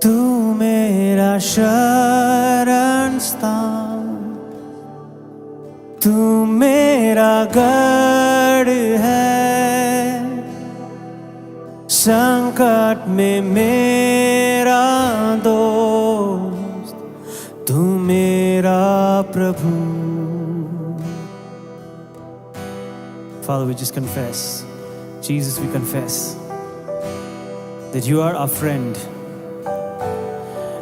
तू मेरा शरण स्थान, तू मेरा गढ़ है, संकट में मेरा दोस्त, तू मेरा प्रभु। Father, we just confess, Jesus, we confess that you are our friend,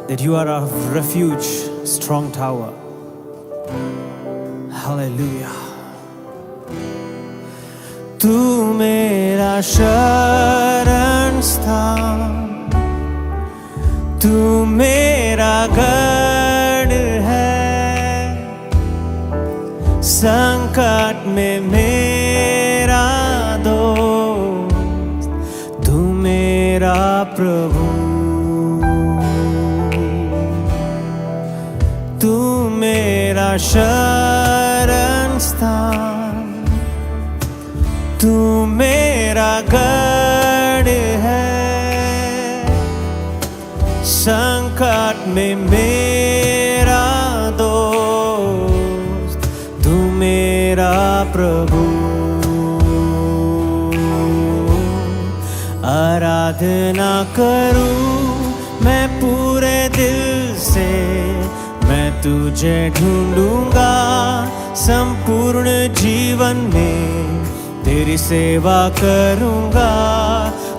that you are our refuge, strong tower. Hallelujah. तू मेरा शरण स्थान, तू मेरा गढ़ है, संकट में मेरा दोस्त, तू मेरा प्रभु। तू मेरा शरण स्थान, तू मेरा गढ़ है, संकट में मेरा दोस्त, तू मेरा प्रभु। आराधना करूं मैं पूरे दिल से, मैं तुझे ढूंढूंगा संपूर्ण जीवन में, तेरी सेवा करूंगा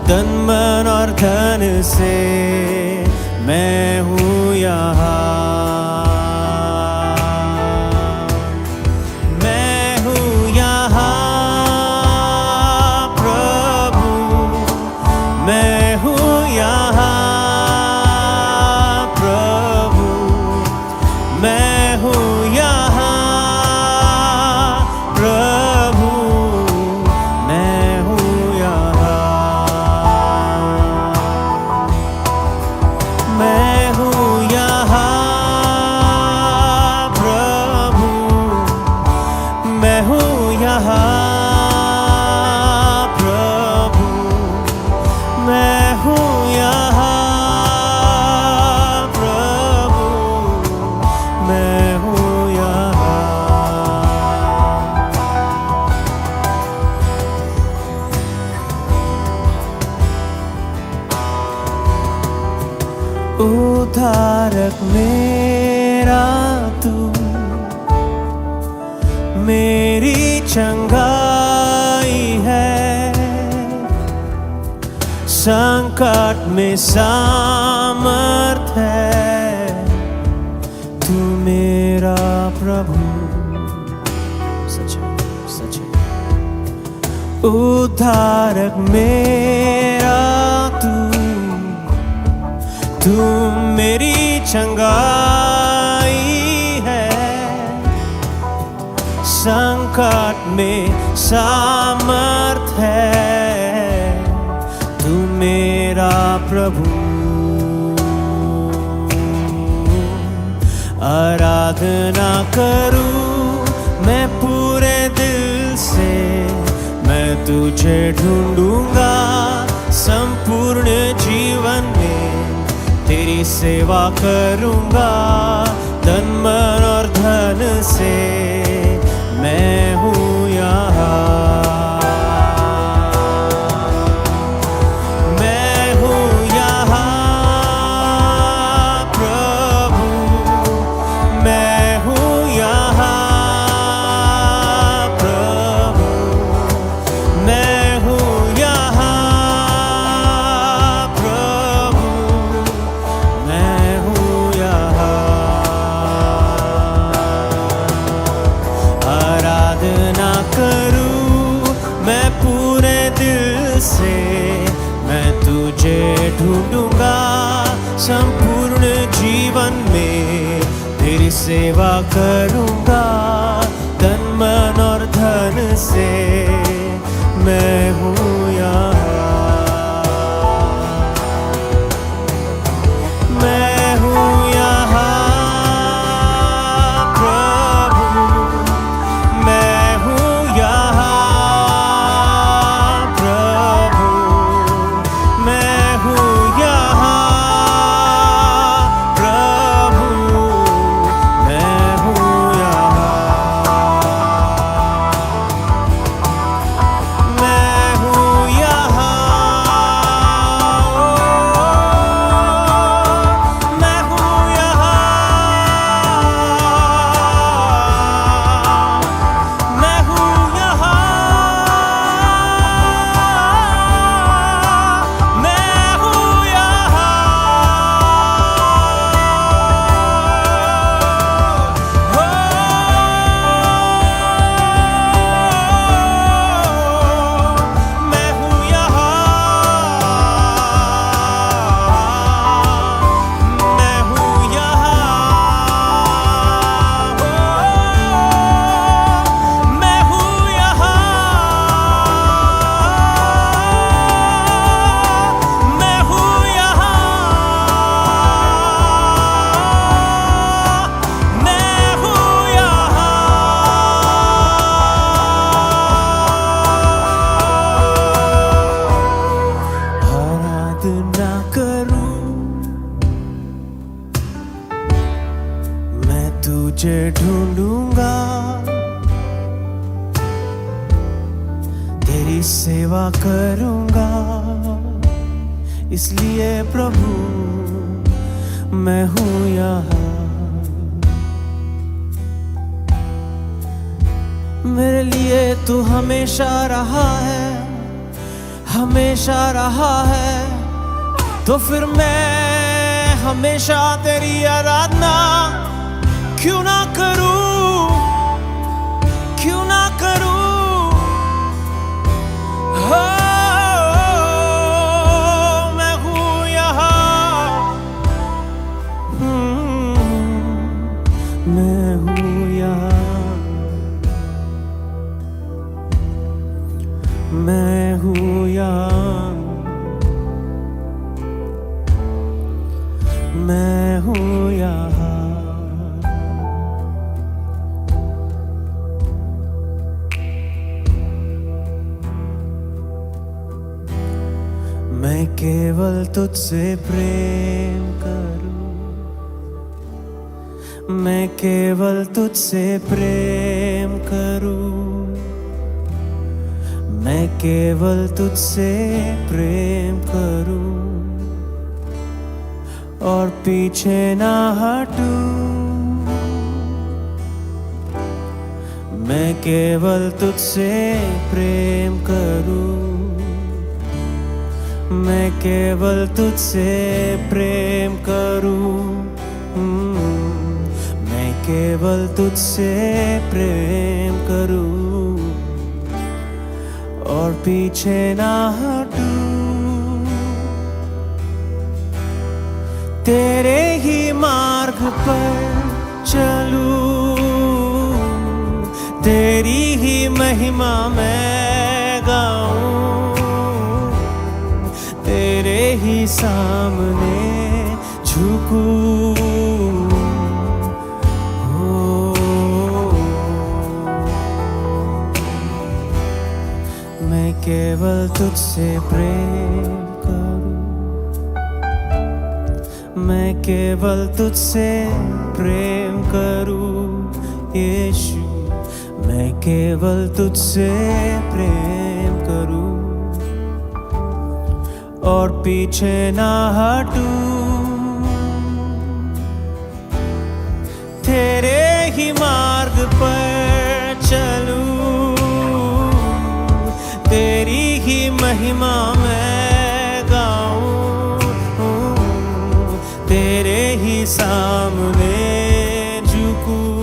तन मन और धन से। मैं हूँ यहाँ, मैं हूँ यहाँ प्रभु, मैं हूँ यहाँ प्रभु, मैं हूँ यहाँ प्रभु, मैं हूँ यहाँ, मैं हूँ यहाँ प्रभु, मैं हूँ यहाँ प्रभु, मैं हूँ यहाँ प्रभु, मैं हूँ यहाँ। उद्धारक मेरा तू, मेरी चंगाई है, संकट में सामर्थ है, तू मेरा प्रभु। सच है, सच है। उद्धारक मेरा तू, तू मेरी चंगाई है, संकट में सामर्थ है, तू मेरा प्रभु। आराधना करूं मैं पूरे दिल से, मैं तुझे ढूंढूंगा संपूर्ण जीवन में, तेरी सेवा करूंगा तन मन और धन से। मैं हूँ यहाँ, मैं हूँ यहाँ प्रभु, मैं हूँ यहाँ प्रभु, मैं हूँ यहाँ प्रभु, मैं हूँ यहाँ। आराधना करूं मैं पूरे दिल से, मैं तुझे ढूंढूंगा संपूर्ण जीवन में, तेरी सेवा करूंगा तन मन और धन से। मैं हूँ यहाँ, मैं हूँ यहाँ प्रभु, मैं हूँ यहाँ प्रभु, मैं हूँ यहाँ याद ना करूं, मैं तुझे ढूंढूंगा, तेरी सेवा करूंगा। इसलिए प्रभु मैं हूं यहाँ। मेरे लिए तू हमेशा रहा है, हमेशा रहा है, तो फिर मैं हमेशा तेरी आराधना क्यों ना करूं, क्यों ना करूं। हो मैं हूं यहाँ, मैं हूं यहाँ, मैं हूं यहाँ, मैं हूं यहाँ। मैं केवल तुझसे प्रेम करूं, मैं केवल तुझसे प्रेम करूं, मैं केवल तुझसे प्रेम करूं और पीछे ना हटूं। मैं केवल तुझसे प्रेम करूं, मैं केवल तुझसे प्रेम करूं, मैं केवल तुझसे प्रेम करूं और पीछे ना हटूं। तेरे ही मार्ग पर चलूं, तेरी ही महिमा मैं गाऊं, तेरे ही सामने झुकूं। मैं केवल तुझसे प्रेम करूं, मैं केवल तुझसे प्रेम करूं यीशु। मैं केवल तुझसे प्रेम करूं और पीछे ना हटूं। तेरे ही मार्ग पर चलूं, तेरी ही महिमा मैं गाऊं, तेरे ही सामने झुकूं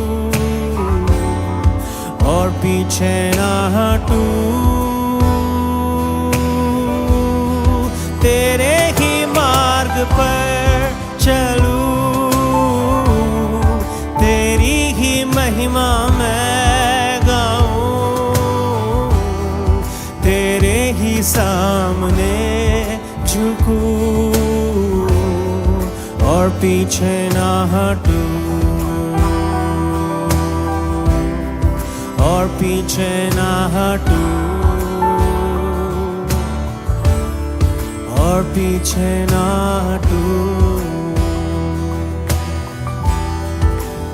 और पीछे ना हटूं। तेरे ही मार्ग पर चलूं, तेरी ही महिमा मैं गाऊं, तेरे ही सामने झुकूं और पीछे ना हटूं, और पीछे ना हटूं, और पीछे ना हटूं।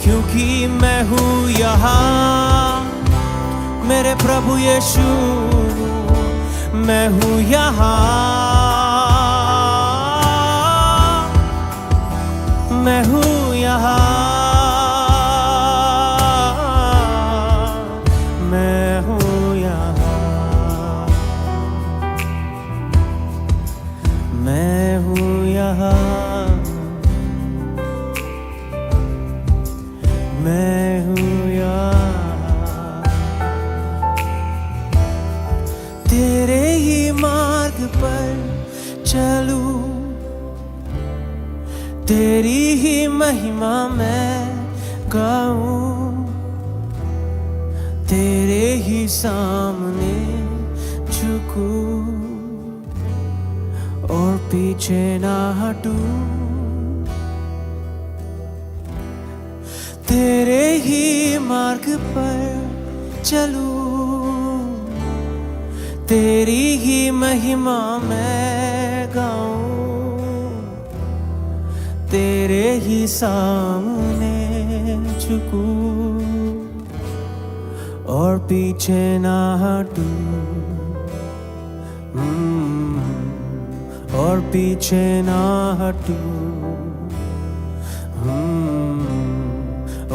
क्योंकि मैं हूँ यहाँ मेरे प्रभु यीशु, मैं हूँ यहाँ, मैं हूँ यहाँ, मैं हूँ यहाँ, मैं हूँ यहाँ, मैं हूँ यहाँ। तेरे ही मार्ग पर चलूं, तेरी ही महिमा मैं गाऊं, तेरे ही सामने झुकूं और पीछे ना हटूं। तेरे ही मार्ग पर चलूं, तेरी ही महिमा मैं गाऊं, तेरे ही सामने झुकूं और पीछे ना हटूं, और पीछे ना हटूं,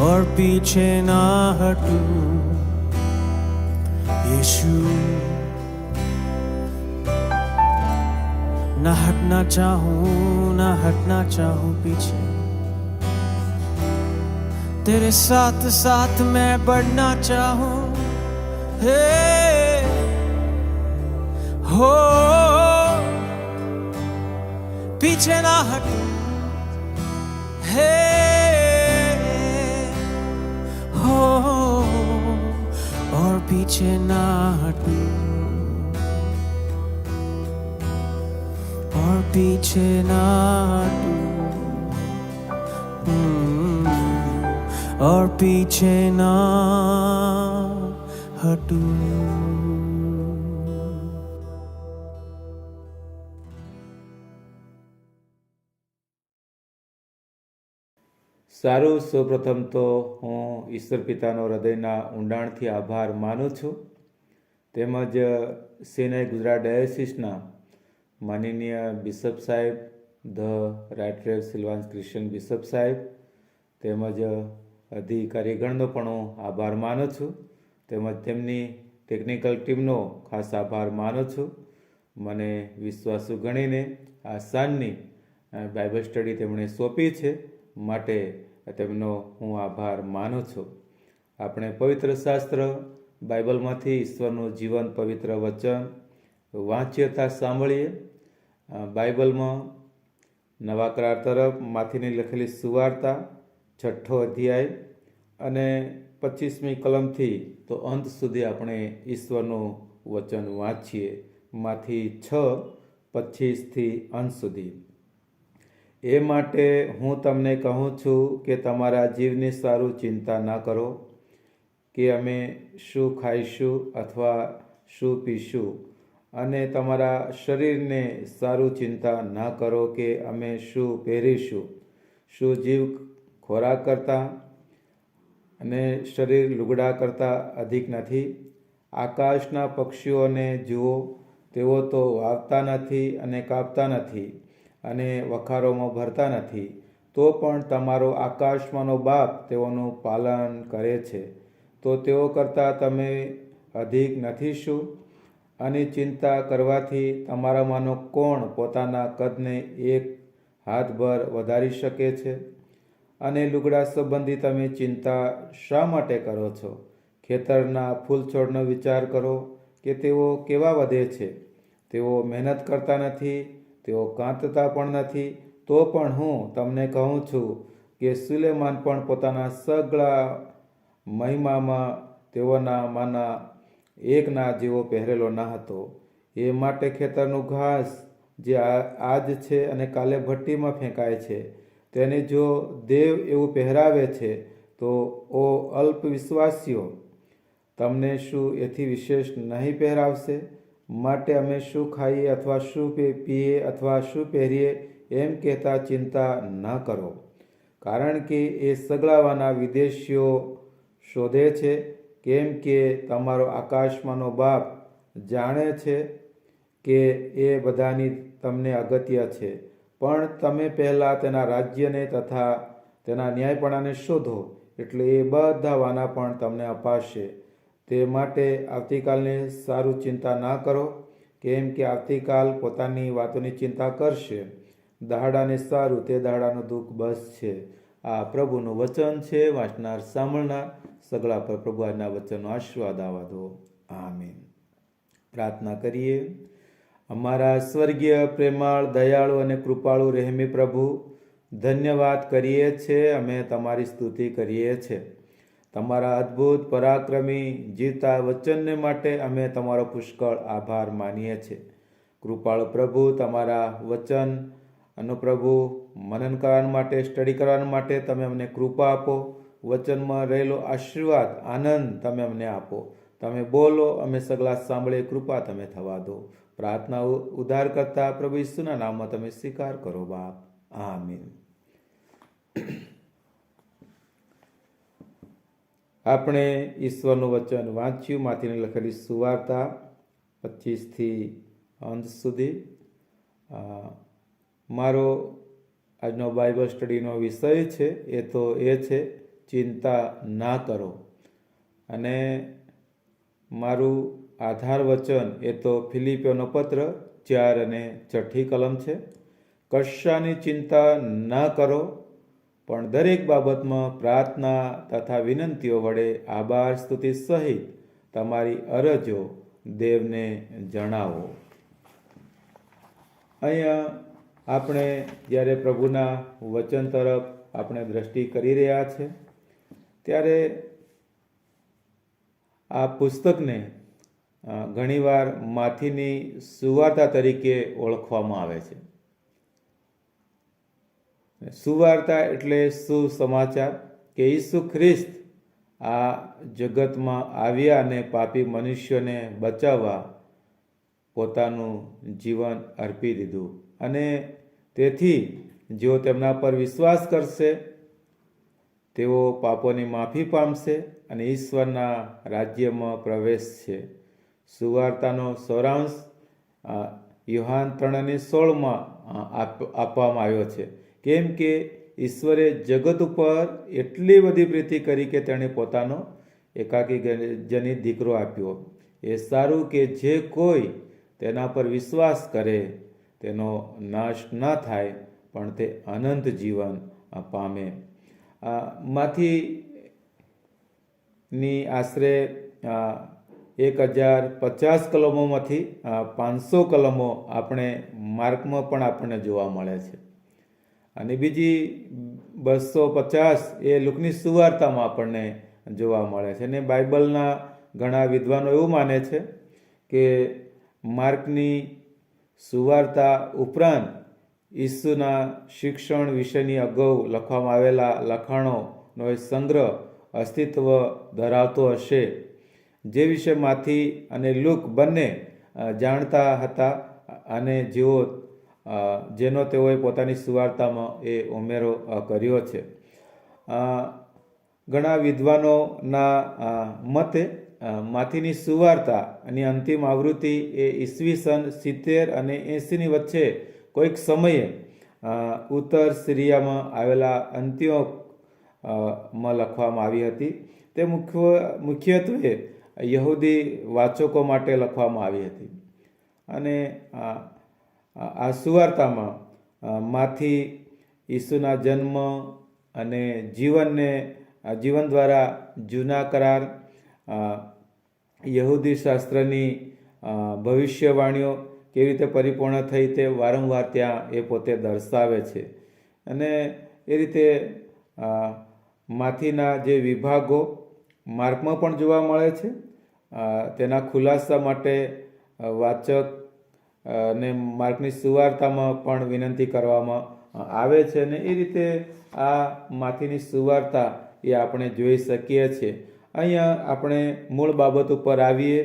और पीछे ना हटूं। यीशु ना हटना चाहूं, ना हटना चाहूं पीछे, तेरे साथ साथ मैं बढ़ना चाहूं। हे हो पीछे ना हटूं, हे हो और पीछे ना हटूं, और पीछे ना हटूं, और पीछे ना हटूं। સારું, સૌપ્રથમ તો હું ઈશ્વર પિતાનો હૃદયના ઊંડાણથી આભાર માનું છું, તેમજ સેનાઈ ગુજરાત ડાયોસિસના માનનીય બિશપ સાહેબ, the right Rev Silvans Christian bishop સાહેબ, તેમજ અધિકારીગણનો પણ હું આભાર માનું છું, તેમજ તેમની ટેકનિકલ ટીમનો ખાસ આભાર માનું છું. મને વિશ્વાસુ ગણીને આ સાંજની બાઇબલ સ્ટડી તેમણે સોંપી છે, માટે તેમનો હું આભાર માનું છું. આપણે પવિત્ર શાસ્ત્ર બાઇબલમાંથી ઈશ્વરનું જીવન પવિત્ર વચન વાંચીએ તથા સાંભળીએ. બાઇબલમાં નવા કરાર તરફ માથીની લખેલી સુવાર્તા 6 અધ્યાય અને 25મી કલમથી તો અંત સુધી આપણે ઈશ્વરનું વચન વાંચીએ. માંથી 6:25 અંત સુધી. એ માટે હું તમને કહું છું કે તમારા જીવની સારું ચિંતા ના કરો કે અમે શું ખાઈશું અથવા શું પીશું, અને તમારા શરીરને સારું ચિંતા ના કરો કે અમે શું પહેરીશું. શું જીવ ખોરાક કરતાં અને શરીર લુગડા કરતાં અધિક નથી? આકાશના પક્ષીઓને જુઓ, તેઓ તો વાવતા નથી અને કાપતા નથી અને વખારોમાં ભરતા નથી, તો પણ તમારો આકાશમાંનો બાપ તેઓનું પાલન કરે છે. તો તેઓ કરતાં તમે અધિક નથી શું? આની ચિંતા કરવાથી તમારામાંનો કોણ પોતાના કદને એક હાથભર વધારી શકે છે? અને લુગડા સંબંધી તમે ચિંતા શા માટે કરો છો? ખેતરના ફૂલ છોડનો વિચાર કરો કે તેઓ કેવા વધે છે. તેઓ મહેનત કરતા નથી, તેઓ કાંતતા પણ નથી. તો પણ હું તમને કહું છું કે સુલેમાન પણ પોતાના સગળા મહિમામાં તેઓનામાંના એકના જેવો પહેરેલો ન હતો. એ માટે ખેતરનું ઘાસ જે આજ છે અને કાલે ભઠ્ઠીમાં ફેંકાય છે, તેને જો દેવ એવું પહેરાવે છે, તો ઓ અલ્પ વિશ્વાસીઓ, તમને શું એથી વિશેષ નહીં પહેરાવશે? માટે અમે શું ખાઈએ અથવા શું પીએ અથવા શું પહેરીએ એમ કહેતા ચિંતા ન કરો, કારણ કે એ સગળાવાના વિદેશીઓ શોધે છે. કેમ કે તમારો આકાશમાંનો બાપ જાણે છે કે એ બધાની તમને અગત્ય છે. પણ તમે પહેલાં તેના રાજ્યને તથા તેના ન્યાયપણાને શોધો, એટલે એ બધા વાના પણ તમને અપાશે. તે માટે આવતીકાલને સારું ચિંતા ના કરો, કેમ કે આવતીકાલ પોતાની વાતોની ચિંતા કરશે. દહાડાને સારું તે દહાડાનું દુઃખ બસ છે. આ પ્રભુનું વચન છે. વાંચનાર સાંભળનાર સગળા પર પ્રભુ આજના વચનનો આશીર્વાદ આવવા દો. આમીન. પ્રાર્થના કરીએ. અમારા સ્વર્ગીય પ્રેમાળ, દયાળુ અને કૃપાળુ રહેમી પ્રભુ, ધન્યવાદ કરીએ છીએ, અમે તમારી સ્તુતિ કરીએ છીએ. તમારા અદ્ભુત પરાક્રમી જીવતા વચનને માટે અમે તમારો પુષ્કળ આભાર માનીએ છીએ. કૃપાળુ પ્રભુ, તમારા વચન પ્રભુ મનન કરવા માટે, સ્ટડી કરવા માટે તમે અમને કૃપા આપો. વચનમાં રહેલો આશીર્વાદ, આનંદ તમે અમને આપો. તમે બોલો, અમે સગળા સાંભળે, કૃપા તમે થવા દો. પ્રાર્થના ઉદ્ધાર કરતા પ્રભુ ઈસુના નામમાં તમે સ્વીકાર કરો બાપ. આમીન. આપણે ઈશ્વરનું વચન વાંચ્યું, માંથી લખેલી સુવાર્તા 25થી અંત સુધી. મારો આજનો બાઇબલ સ્ટડીનો વિષય છે એ છે ચિંતા ના કરો. અને મારું આધાર વચન એ ફિલિપિયોનો પત્ર 4 અને 6 કલમ છે. કશાની ચિંતા ના કરો, પણ દરેક બાબતમાં પ્રાર્થના તથા વિનંતીઓ વડે આભાર સ્તુતિ સહિત તમારી અરજો દેવને જણાવો. અહીંયા આપણે જ્યારે પ્રભુના વચન તરફ આપણે દ્રષ્ટિ કરી રહ્યા છે ત્યારે આ પુસ્તકને ઘણીવાર માથીની સુવાર્તા તરીકે ઓળખવામાં આવે છે. સુવાર્તા એટલે સુસમાચાર કે ઈસુ ખ્રિસ્ત આ જગતમાં આવ્યા અને પાપી મનુષ્યોને બચાવવા પોતાનું જીવન અર્પી દીધું, અને તેથી જેઓ તેમના પર વિશ્વાસ કરશે તેઓ પાપોની માફી પામશે અને ઈશ્વરના રાજ્યમાં પ્રવેશશે. સુવાર્તાનો સારાંશ યોહાન 3:16 આપવામાં આવ્યો છે. કેમ કે ઈશ્વરે જગત ઉપર એટલી બધી પ્રીતિ કરી કે તેણે પોતાનો એકાકી જનિત દીકરો આપ્યો. એ સારું કે જે કોઈ તેના પર વિશ્વાસ કરે તેનો નાશ ન થાય, પણ તે અનંત જીવન પામે. માંથી આશરે 1050 કલમોમાંથી 500 કલમો આપણે માર્કમાં પણ આપણને જોવા મળે છે, અને બીજી 250 એ લુકની સુવાર્તામાં આપણને જોવા મળે છે. અને બાઇબલના ઘણા વિદ્વાનો એવું માને છે કે માર્કની સુવાર્તા ઉપરાંત ઈસુના શિક્ષણ વિશેની અગાઉ લખવામાં આવેલા લખાણોનો એ સંગ્રહ અસ્તિત્વ ધરાવતો હશે, જે વિશે માથી અને લુક બંને જાણતા હતા અને જેનો તેઓએ પોતાની સુવાર્તામાં એ ઉમેરો કર્યો છે. ઘણા વિદ્વાનોના મતે માથીની સુવાર્તા અને અંતિમ આવૃત્તિ એ ઈસવીસન 70 અને 80ની વચ્ચે કોઈક સમયે ઉત્તર સિરિયામાં આવેલા અંત્યોકમાં લખવામાં આવી હતી. તે મુખ્યત્વે યહૂદી વાચકો માટે લખવામાં આવી હતી. અને આ સુવાર્તામાં માથી ઈસુના જન્મ અને જીવન દ્વારા જૂના કરાર, યહૂદી શાસ્ત્રની ભવિષ્યવાણીઓ કેવી રીતે પરિપૂર્ણ થઈ તે વારંવાર ત્યાં એ પોતે દર્શાવે છે. અને એ રીતે માથીના જે વિભાગો માર્કમાં પણ જોવા મળે છે, તેના ખુલાસા માટે વાચક ને માર્કની સુવાર્તામાં પણ વિનંતી કરવામાં આવે છે. અને એ રીતે આ માથીની સુવાર્તા એ આપણે જોઈ શકીએ છીએ. અહીંયા આપણે મૂળ બાબત ઉપર આવીએ.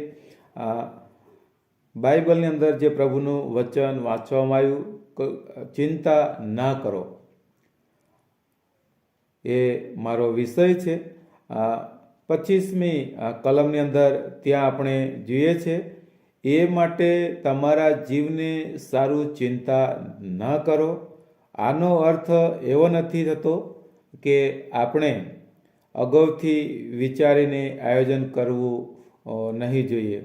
બાઇબલની અંદર જે પ્રભુનું વચન વાંચવામાં આવ્યું, ચિંતા ના કરો, એ મારો વિષય છે. 25મી કલમની અંદર ત્યાં આપણે જોઈએ છે, એ માટે તમારા જીવને સારું ચિંતા ન કરો. આનો અર્થ એવો નથી થતો કે આપણે અગાઉથી વિચારીને આયોજન કરવું નહીં જોઈએ.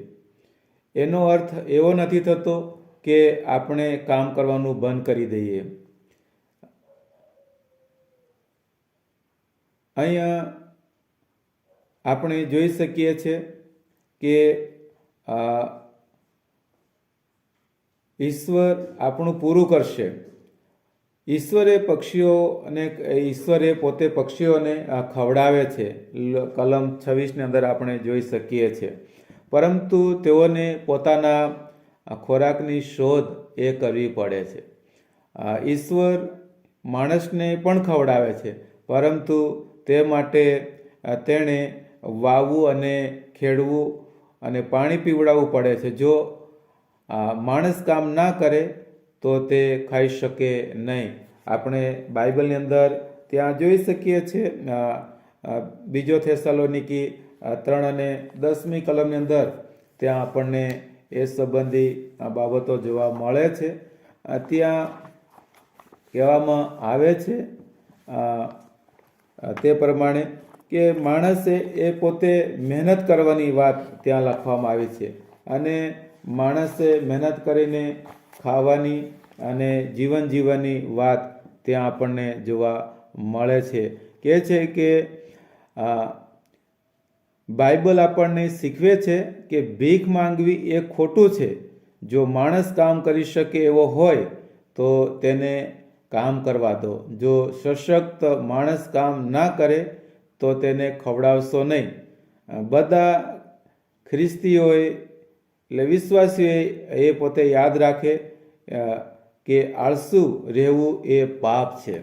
એનો અર્થ એવો નથી થતો કે આપણે કામ કરવાનું બંધ કરી દઈએ. અહીંયા આપણે જોઈ શકીએ છીએ કે ઈશ્વર આપણું પૂરું કરશે. ઈશ્વરે પોતે પક્ષીઓને ખવડાવે છે. કલમ 26ની અંદર આપણે જોઈ શકીએ છીએ. પરંતુ તેઓને પોતાના ખોરાકની શોધ એ કરવી પડે છે. ઈશ્વર માણસને પણ ખવડાવે છે, પરંતુ તે માટે તેણે વાવવું અને ખેડવું અને પાણી પીવડાવવું પડે છે. જો માણસ કામ ના કરે તો તે ખાઈ શકે નહીં. આપણે બાઇબલની અંદર ત્યાં જોઈ શકીએ છીએ બીજો થેસલોનિકી 3 અને 10મી કલમની અંદર ત્યાં આપણને એ સંબંધી બાબતો જોવા મળે છે. ત્યાં કહેવામાં આવે છે તે પ્રમાણે કે માણસે એ પોતે મહેનત કરવાની વાત ત્યાં લખવામાં આવી છે અને માણસે મહેનત કરીને ખાવાની અને જીવન જીવવાની વાત ત્યાં આપણને જોવા મળે છે. કહે છે કે બાઇબલ આપણને શીખવે છે કે ભીખ માંગવી એ ખોટું છે. જો માણસ કામ કરી શકે એવો હોય તો તેને કામ કરવા દો. જો સશક્ત માણસ કામ ના કરે તો તેને ખવડાવશો નહીં. બધા ખ્રિસ્તીઓએ એટલે વિશ્વાસીઓએ એ પોતે યાદ રાખે કે આળસુ રહેવું એ પાપ છે.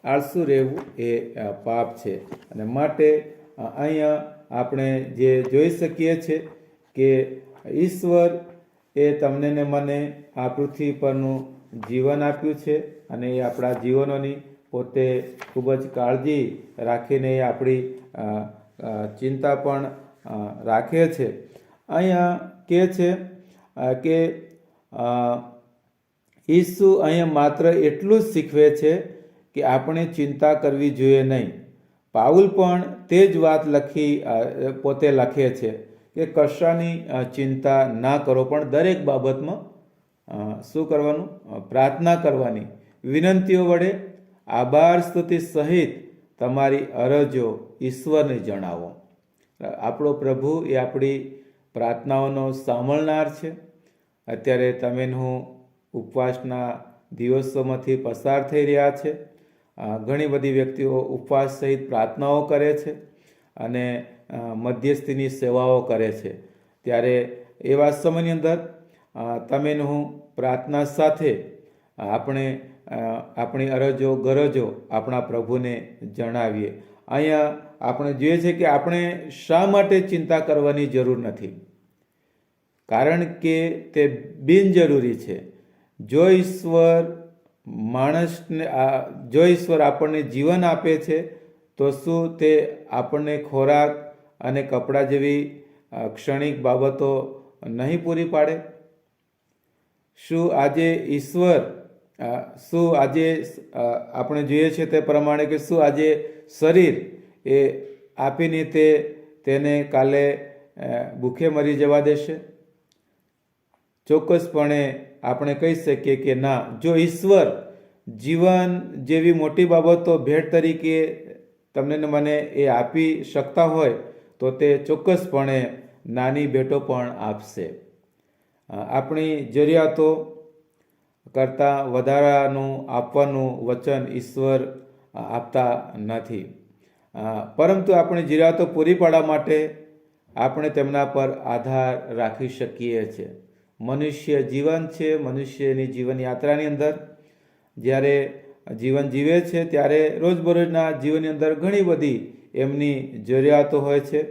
આળસુ રહેવું એ પાપ છે. અને માટે અહીંયા આપણે જે જોઈ શકીએ છીએ કે ઈશ્વર એ તમને ને મને આ પૃથ્વી પરનું જીવન આપ્યું છે અને એ આપણા જીવનોની પોતે ખૂબ જ કાળજી રાખીને એ આપણી ચિંતા પણ રાખે છે. અહીંયા કહે છે કે ઈસુ અહીંયા માત્ર એટલું જ શીખવે છે કે આપણે ચિંતા કરવી જોઈએ નહીં. પાઉલ પણ તે જ વાત પોતે લખે છે કે કશાની ચિંતા ના કરો, પણ દરેક બાબતમાં શું કરવાનું? પ્રાર્થના કરવાની, વિનંતીઓ વડે આભાર સ્તુતિ સહિત તમારી અરજો ઈશ્વરને જણાવો. આપણો પ્રભુ એ આપણી પ્રાર્થનાઓનો સાંભળનાર છે. અત્યારે તમે હું ઉપવાસના દિવસોમાંથી પસાર થઈ રહ્યા છે. ઘણી બધી વ્યક્તિઓ ઉપવાસ સહિત પ્રાર્થનાઓ કરે છે અને મધ્યસ્થીની સેવાઓ કરે છે. ત્યારે એવા સમયની અંદર તમે હું પ્રાર્થના સાથે આપણે આપણી અરજો ગરજો આપણા પ્રભુને જણાવીએ. અહીંયા આપણે જોઈએ છે કે આપણે શા માટે ચિંતા કરવાની જરૂર નથી, કારણ કે તે બિનજરૂરી છે. જો ઈશ્વર આપણને જીવન આપે છે તો શું તે આપણને ખોરાક અને કપડાં જેવી ક્ષણિક બાબતો નહીં પૂરી પાડે? શું આજે આપણે જોઈએ છીએ તે પ્રમાણે કે શું આજે શરીર એ આપીને તેને કાલે ભૂખે મરી જવા દેશે? ચોક્કસપણે આપણે કહી શકીએ કે ના. જો ઈશ્વર જીવન જેવી મોટી બાબતો ભેટ તરીકે તમને ને મને એ આપી શકતા હોય તો તે ચોક્કસપણે નાની ભેટો પણ આપશે. આપણી જરૂરિયાતો કરતાં વધારાનું આપવાનું વચન ઈશ્વર આપતા નથી, પરંતુ આપણી જરૂરિયાતો પૂરી પાડવા માટે આપણે તેમના પર આધાર રાખી શકીએ છીએ. મનુષ્ય જીવન છે. મનુષ્યની જીવન યાત્રાની અંદર જ્યારે જીવન જીવે છે ત્યારે રોજબરોજના જીવનની અંદર ઘણી બધી એમની જરૂરિયાતો હોય છે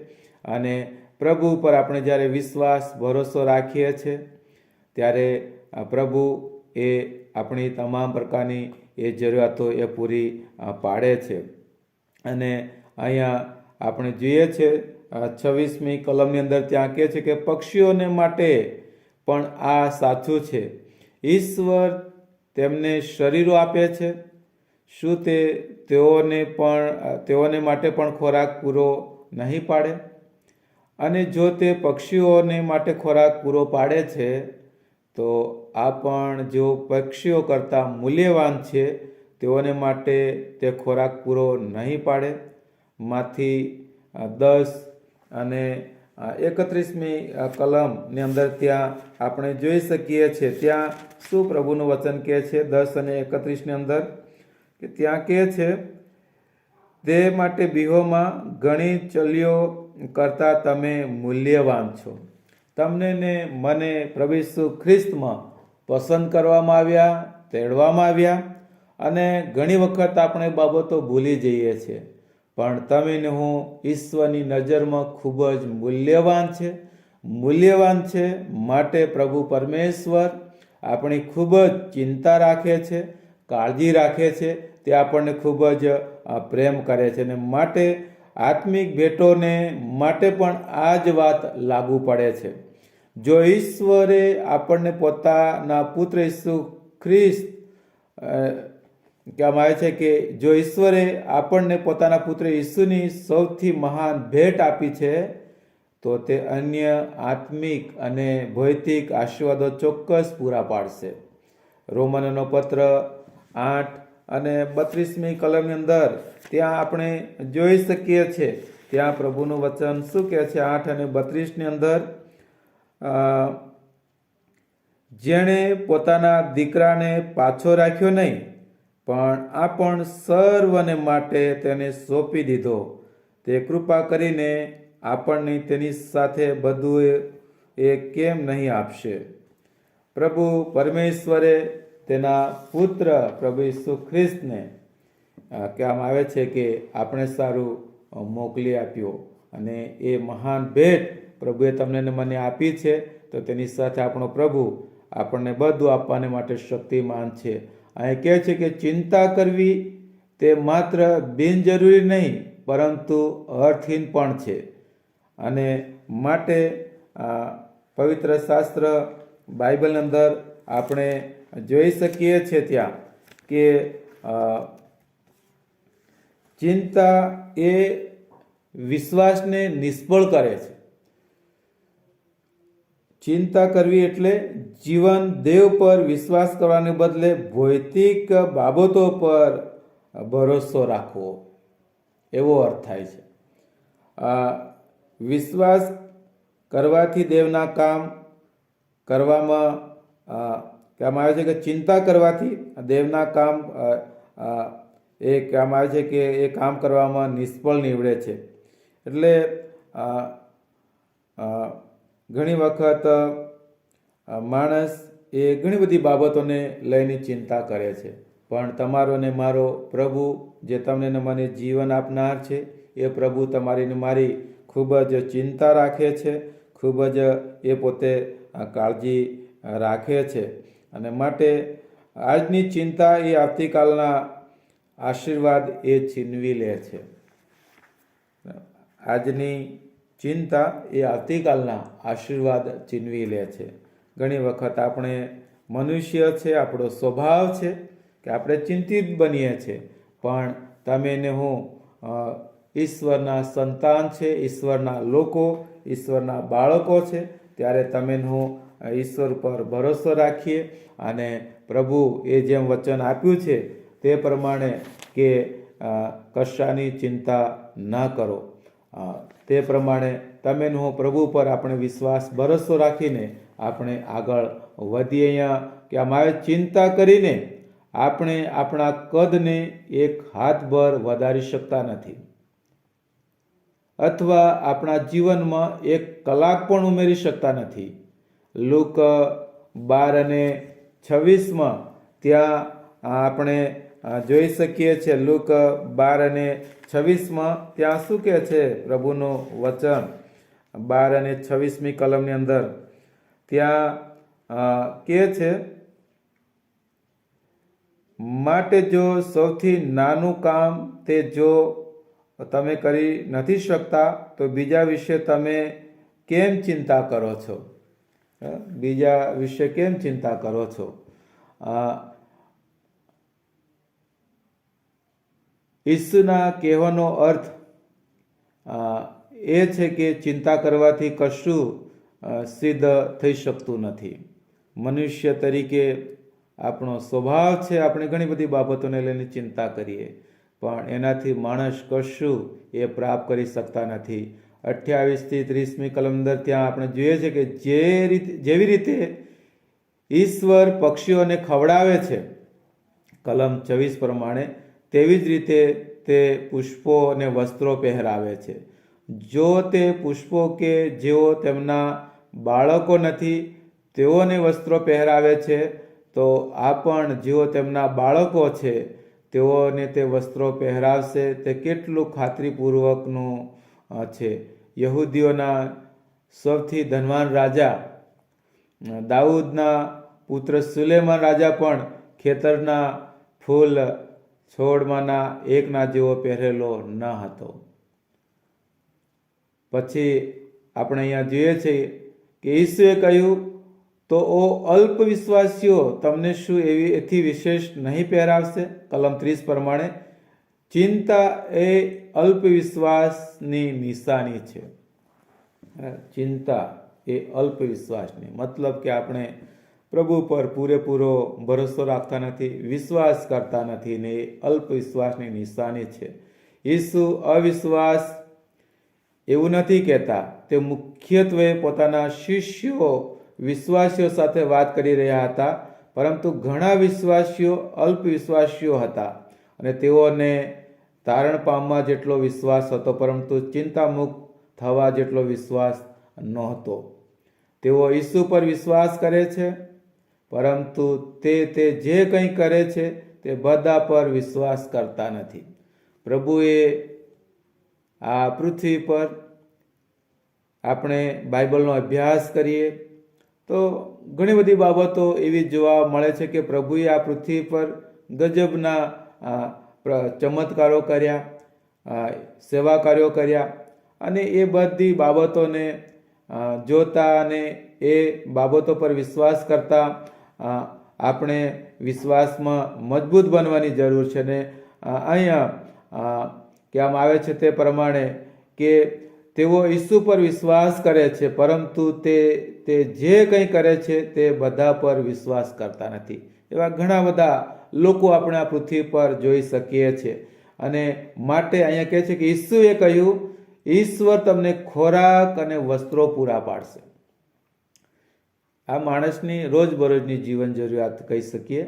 અને પ્રભુ ઉપર આપણે જ્યારે વિશ્વાસ ભરોસો રાખીએ છીએ ત્યારે પ્રભુ એ આપણી તમામ પ્રકારની એ જરૂરિયાતો એ પૂરી પાડે છે. અને અહીંયા આપણે જોઈએ છે 26મી કલમની અંદર ત્યાં કહે છે કે પક્ષીઓને માટે પણ આ સાચું છે. ઈશ્વર તેમને શરીરો આપે છે. શું તેઓને માટે પણ ખોરાક પૂરો નહીં પાડે? અને જો તે પક્ષીઓને માટે ખોરાક પૂરો પાડે છે તો આ પણ જો પક્ષીઓ કરતાં મૂલ્યવાન છે તેઓને માટે તે ખોરાક પૂરો નહીં પાડે? માંથી 10 અને 31મી કલમની અંદર ત્યાં આપણે જોઈ શકીએ છીએ ત્યાં શું પ્રભુનું વચન કહે છે. 10 અને 31ની અંદર કે ત્યાં કહે છે, તે માટે બીહોમાં ઘણી ચલીઓ કરતાં તમે મૂલ્યવાન છો. તમને ને મને પ્રભુ ઈસુ ખ્રિસ્તમાં પસંદ કરવામાં આવ્યા, તેડવામાં આવ્યા અને ઘણી વખત આપણે બાબતો ભૂલી જઈએ છીએ, પણ તમે ને હું ઈશ્વરની નજરમાં ખૂબ જ મૂલ્યવાન છે. માટે પ્રભુ પરમેશ્વર આપણી ખૂબ જ ચિંતા રાખે છે, કાળજી રાખે છે, તે આપણને ખૂબ જ પ્રેમ કરે છે. અને માટે આત્મિક ભેટોને માટે પણ આ જ વાત લાગુ પડે છે. જો ઈશ્વરે આપણને પોતાના પુત્ર ઈસુ ખ્રિસ્ત કહેવામાં આવે છે કે જો ઈશ્વરે આપણને પોતાના પુત્ર ઈસુની સૌથી મહાન ભેટ આપી છે, તો તે અન્ય આત્મિક અને ભૌતિક આશીર્વાદો ચોક્કસ પૂરા પાડશે. રોમનનો પત્ર 8 અને 32મી કલમની અંદર ત્યાં આપણે જોઈ શકીએ છીએ, ત્યાં પ્રભુનું વચન શું કહે છે? 8 અને 32ની અંદર, જેણે પોતાના દીકરાને પાછો રાખ્યો નહીં, પણ આપણ સર્વને માટે તેને સોંપી દીધો, તે કૃપા કરીને આપણને તેની સાથે બધું એ કેમ નહીં આપશે? પ્રભુ પરમેશ્વરે તેના પુત્ર પ્રભુ ઈસુ ખ્રિસ્તને કહેવામાં આવે છે કે આપણે સારું મોકલી આપ્યો, અને એ મહાન ભેટ પ્રભુએ તમને મને આપી છે. તો તેની સાથે આપણો પ્રભુ આપણને બધું આપવાને માટે શક્તિમાન છે. અહીં કહે છે કે ચિંતા કરવી તે માત્ર બિનજરૂરી નહીં, પરંતુ અર્થહીન પણ છે. અને માટે પવિત્ર શાસ્ત્ર બાઇબલની અંદર આપણે જોઈ શકીએ છીએ ત્યાં કે ચિંતા એ વિશ્વાસને નિષ્ફળ કરે છે. ચિંતા કરવી એટલે જીવન દેવ પર વિશ્વાસ કરવાને બદલે ભૌતિક બાબતો પર ભરોસો રાખવો, એવો અર્થ થાય છે. વિશ્વાસ કરવાથી દેવના કામ કરવામાં કહેવામાં આવે છે કે ચિંતા કરવાથી દેવના કામ એ કહેવામાં આવે છે કે એ કામ કરવામાં નિષ્ફળ નીવડે છે. એટલે ઘણી વખત માણસ એ ઘણી બધી બાબતોને લઈને ચિંતા કરે છે, પણ તમારો ને મારો પ્રભુ જે તમને ને મને જીવન આપનાર છે, એ પ્રભુ તમારી ને મારી ખૂબ જ ચિંતા રાખે છે, ખૂબ જ એ પોતે કાળજી રાખે છે. અને માટે આજની ચિંતા એ આવતીકાલના આશીર્વાદ એ છીનવી લે છે. આજની ચિંતા એ આવતીકાલના આશીર્વાદ છીનવી લે છે. ઘણી વખત આપણે મનુષ્ય છે, આપણો સ્વભાવ છે કે આપણે ચિંતિત બનીએ છીએ, પણ તમે ને હું ઈશ્વરના સંતાન છે, ઈશ્વરના લોકો, ઈશ્વરના બાળકો છે, ત્યારે તમે હું ઈશ્વર પર ભરોસો રાખીએ અને પ્રભુ એ જેમ વચન આપ્યું છે તે પ્રમાણે કે કશાની ચિંતા ન કરો, તે પ્રમાણે તમે હું પ્રભુ પર આપણે વિશ્વાસ ભરોસો રાખીને આપણે આગળ વધીએ. અહીંયા કે અમારે ચિંતા કરીને આપણે આપણા કદને એક હાથભર વધારી શકતા નથી, અથવા આપણા જીવનમાં એક કલાક પણ ઉમેરી શકતા નથી. લુક 12 અને 26માં ત્યાં આપણે જોઈ શકીએ છીએ. લુક 12 અને 26માં ત્યાં શું કહે છે પ્રભુનું વચન? 12 અને 26મી કલમની અંદર ત્યાં કહે છે, માટે જો સૌથી નાનું કામ તે જો તમે કરી નથી શકતા, તો બીજા વિશે તમે કેમ ચિંતા કરો છો? બીજા વિશે કેમ ચિંતા કરો છો? ઈસુના કહેવાનો અર્થ એ છે કે ચિંતા કરવાથી કશું સિદ્ધ થઈ શકતું નથી. મનુષ્ય તરીકે આપણો સ્વભાવ છે, આપણે ઘણી બધી બાબતોને લઈને ચિંતા કરીએ, પણ એનાથી માણસ કશું એ પ્રાપ્ત કરી શકતા નથી. 28 થી 30મી કલમ અંદર ત્યાં આપણે જોઈએ છે કે જેવી રીતે ઈશ્વર પક્ષીઓને ખવડાવે છે કલમ 24 પ્રમાણે, તેવી જ રીતે તે પુષ્પો અને વસ્ત્રો પહેરાવે છે. જો તે પુષ્પો કે જેઓ તેમના બાળકો નથી તેઓને વસ્ત્રો પહેરાવે છે, તો આ પણ જેઓ તેમના બાળકો છે તેઓને તે વસ્ત્રો પહેરાવશે. તે કેટલું ખાતરીપૂર્વકનું છે. યહૂદીઓના સૌથી ધનવાન રાજા દાઉદના પુત્ર સુલેમાન રાજા પણ ખેતરના ફૂલ છોડમાંના એકના જેવો પહેરેલો ન હતો. પછી આપણે અહીંયા જોઈએ છીએ કે ઈસુએ કહ્યું, તો ઓ અલ્પ વિશ્વાસીઓ, તમને શું એથી વિશેષ નહીં પહેરાવશે? કલમ 30 પ્રમાણે ચિંતા એ અલ્પ વિશ્વાસની નિશાની છે. ચિંતા એ અલ્પ વિશ્વાસની, મતલબ કે આપણે પ્રભુ પર પૂરેપૂરો ભરોસો રાખતા નથી, વિશ્વાસ કરતા નથી, ને એ અલ્પ વિશ્વાસની નિશાની છે. ઈસુ અવિશ્વાસ એવું નથી કહેતા. તે મુખ્યત્વે પોતાના શિષ્યો વિશ્વાસીઓ સાથે વાત કરી રહ્યા હતા, પરંતુ ઘણા વિશ્વાસીઓ અલ્પ વિશ્વાસીઓ હતા અને તેઓને તારણ પામવા જેટલો વિશ્વાસ હતો, પરંતુ ચિંતામુક્ત થવા જેટલો વિશ્વાસ નહોતો. તેઓ ઈસુ પર વિશ્વાસ કરે છે, પરંતુ તે જે કંઈ કરે છે તે બધા પર વિશ્વાસ કરતા નથી. પ્રભુએ આ પૃથ્વી પર આપણે બાઇબલનો અભ્યાસ કરીએ તો ઘણી બધી બાબતો એવી જોવા મળે છે કે પ્રભુએ આ પૃથ્વી પર ગજબના ચમત્કારો કર્યા, સેવા કાર્યો કર્યા, અને એ બધી બાબતોને જોતા અને એ બાબતો પર વિશ્વાસ કરતા આપણે વિશ્વાસમાં મજબૂત બનવાની જરૂર છે. ને અહીંયા કહેવામાં આવે છે તે પ્રમાણે કે તેઓ ઈસુ પર વિશ્વાસ કરે છે, પરંતુ તે જે કંઈ કરે છે તે બધા પર વિશ્વાસ કરતા નથી. એવા ઘણા બધા લોકો આપણે આ પૃથ્વી પર જોઈ શકીએ છીએ. અને માટે અહીંયા કહે છે કે ઈસુએ કહ્યું, ઈશ્વર તમને ખોરાક અને વસ્ત્રો પૂરા પાડશે. આ માણસની રોજબરોજની જીવન જરૂરિયાત કહી શકીએ.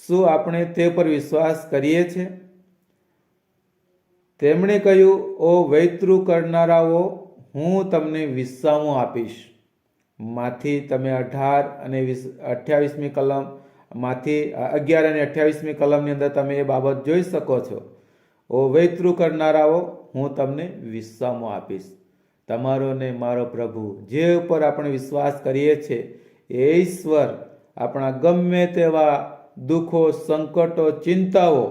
શું આપણે તે પર વિશ્વાસ કરીએ છીએ? તેમણે કહ્યું, ઓ વૈતૃ કરનારાઓ, હું તમને વિશ્રામો આપીશ. માંથી તમે 18 અને 28મી કલમ, માંથી 11 અને 28મી કલમની અંદર તમે એ બાબત જોઈ શકો છો. ઓ વૈતૃ કરનારાઓ, હું તમને વિશ્રામો આપીશ. તમારો ને મારો પ્રભુ, જે ઉપર આપણે વિશ્વાસ કરીએ છીએ, એ ઈશ્વર આપણા ગમે તેવા દુઃખો, સંકટો, ચિંતાઓ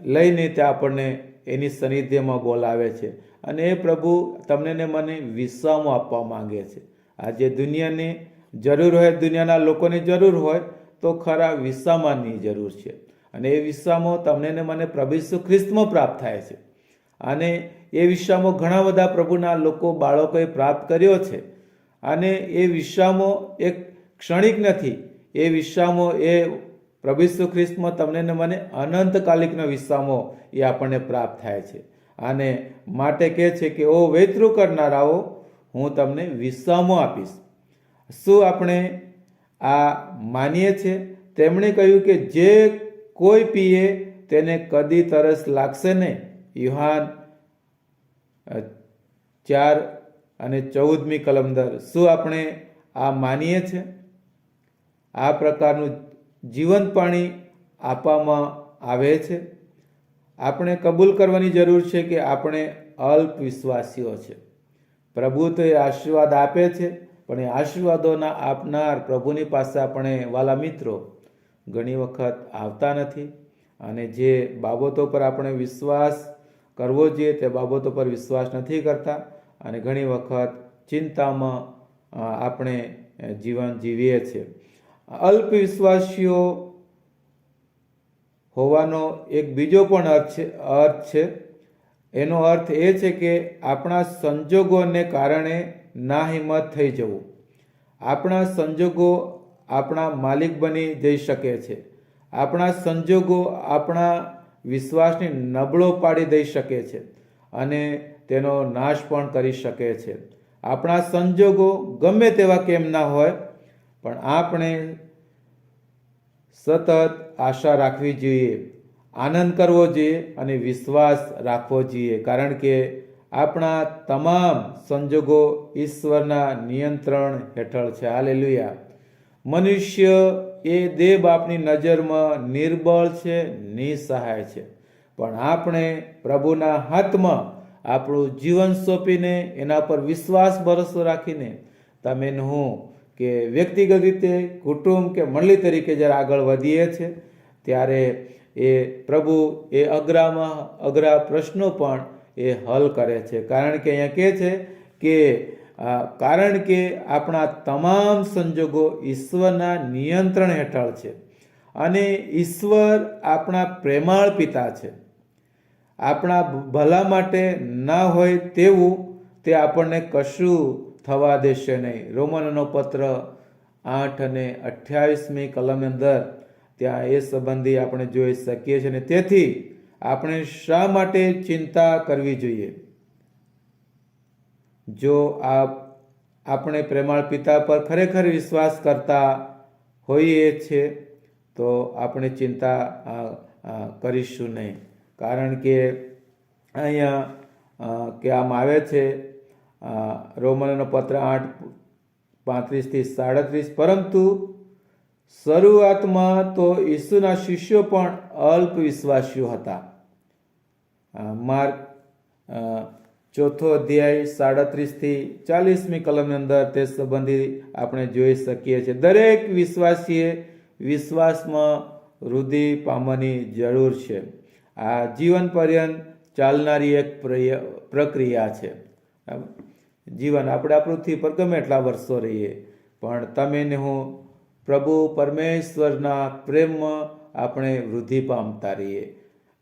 લઈને તે આપણને એની સાનિધ્યમાં બોલાવે છે. અને એ પ્રભુ તમને ને મને વિશ્રામો આપવા માંગે છે. આજે દુનિયાની જરૂર હોય, દુનિયાના લોકોની જરૂર હોય તો ખરા વિશ્રામની જરૂર છે. અને એ વિશ્રામો તમને ને મને પ્રભુ ઈસુ ખ્રિસ્તમાં પ્રાપ્ત થાય છે. અને એ વિશ્રામો ઘણા બધા પ્રભુના લોકો, બાળકોએ પ્રાપ્ત કર્યો છે. અને એ વિશ્રામો એક ક્ષણિક નથી. એ વિશ્રામો એ પ્રભુ ઈસુ ખ્રિસ્તમાં તમને ને મને અનંતકાલિકનો વિશ્રામો એ આપણને પ્રાપ્ત થાય છે. અને માટે કહે છે કે ઓ વૈતૃ કરનારાઓ, હું તમને વિશ્રામો આપીશ. શું આપણે આ માનીએ છીએ? તેમણે કહ્યું કે જે કોઈ પીએ તેને કદી તરસ લાગશે નહીં. યુહાન 4 અને 14મી કલમ અંદર. શું આપણે આ માનીએ છીએ? આ પ્રકારનું જીવંત પાણી આપવામાં આવે છે. આપણે કબૂલ કરવાની જરૂર છે કે આપણે અલ્પ વિશ્વાસીઓ છે. પ્રભુ તો એ આશીર્વાદ આપે છે, પણ એ આશીર્વાદોના આપનાર પ્રભુની પાસે આપણે વાલા મિત્રો ઘણી વખત આવતા નથી. અને જે બાબતો પર આપણે વિશ્વાસ કરવો જોઈએ તે બાબતો પર વિશ્વાસ નથી કરતા. અને ઘણી વખત ચિંતામાં આપણે જીવન જીવીએ છીએ. અલ્પ વિશ્વાસીઓ હોવાનો એક બીજો પણ અર્થ છે. એનો અર્થ એ છે કે આપણા સંજોગોને કારણે નાહિંમત થઈ જવું. આપણા સંજોગો આપણા માલિક બની જઈ શકે છે. આપણા સંજોગો આપણા વિશ્વાસને નબળો પાડી દઈ શકે છે અને તેનો નાશ પણ કરી શકે છે. આપણા સંજોગો ગમે તેવા કેમ ના હોય, પણ આપણે સતત આશા રાખવી જોઈએ, આનંદ કરવો જોઈએ અને વિશ્વાસ રાખવો જોઈએ. કારણ કે આપણા તમામ સંજોગો ઈશ્વરના નિયંત્રણ હેઠળ છે. હાલેલુયા. મનુષ્ય એ દેવ બાપની નજરમાં નિર્બળ છે, નિસહાય છે. પણ આપણે પ્રભુના હાથમાં આપણું જીવન સોંપીને એના પર વિશ્વાસ ભરોસો રાખીને તમે હું કે વ્યક્તિગત રીતે, કુટુંબ કે મંડળી તરીકે જ્યારે આગળ વધીએ છીએ ત્યારે એ પ્રભુ એ અઘરામાં અઘરા પ્રશ્નો પણ એ હલ કરે છે. કારણ કે અહીંયા કહે છે કે કારણ કે આપણા તમામ સંજોગો ઈશ્વરના નિયંત્રણ હેઠળ છે અને ઈશ્વર આપણા પ્રેમાળ પિતા છે. આપણા ભલા માટે ના હોય તેવું તે આપણને કશું થવા દેશે નહીં. રોમનનો પત્ર 8 અને 28મી કલમની અંદર ત્યાં એ સંબંધી આપણે જોઈ શકીએ છીએ. અને તેથી આપણે શા માટે ચિંતા કરવી જોઈએ? જો આપણે પ્રેમાળ પિતા પર ખરેખર વિશ્વાસ કરતા હોઈએ છીએ તો આપણે ચિંતા કરીશું નહીં. કારણ કે અહીંયા કહેવામાં આવે છે રોમનનો પત્ર 8:35-37, પરંતુ શરૂઆતમાં તો ઈસુના શિષ્યો પણ અલ્પ વિશ્વાસીઓ હતા. માર્ક 4:37-40મી કલમની અંદર તે સંબંધી આપણે જોઈ શકીએ છીએ. દરેક વિશ્વાસીએ વિશ્વાસમાં વૃદ્ધિ પામવાની જરૂર છે. આ જીવન પર્યંત ચાલનારી એક પ્રક્રિયા છે. જીવન આપણે આ પૃથ્વી પર ગમે એટલા વર્ષો રહીએ, પણ તમે ને હું પ્રભુ પરમેશ્વરના પ્રેમમાં આપણે વૃદ્ધિ પામતા રહીએ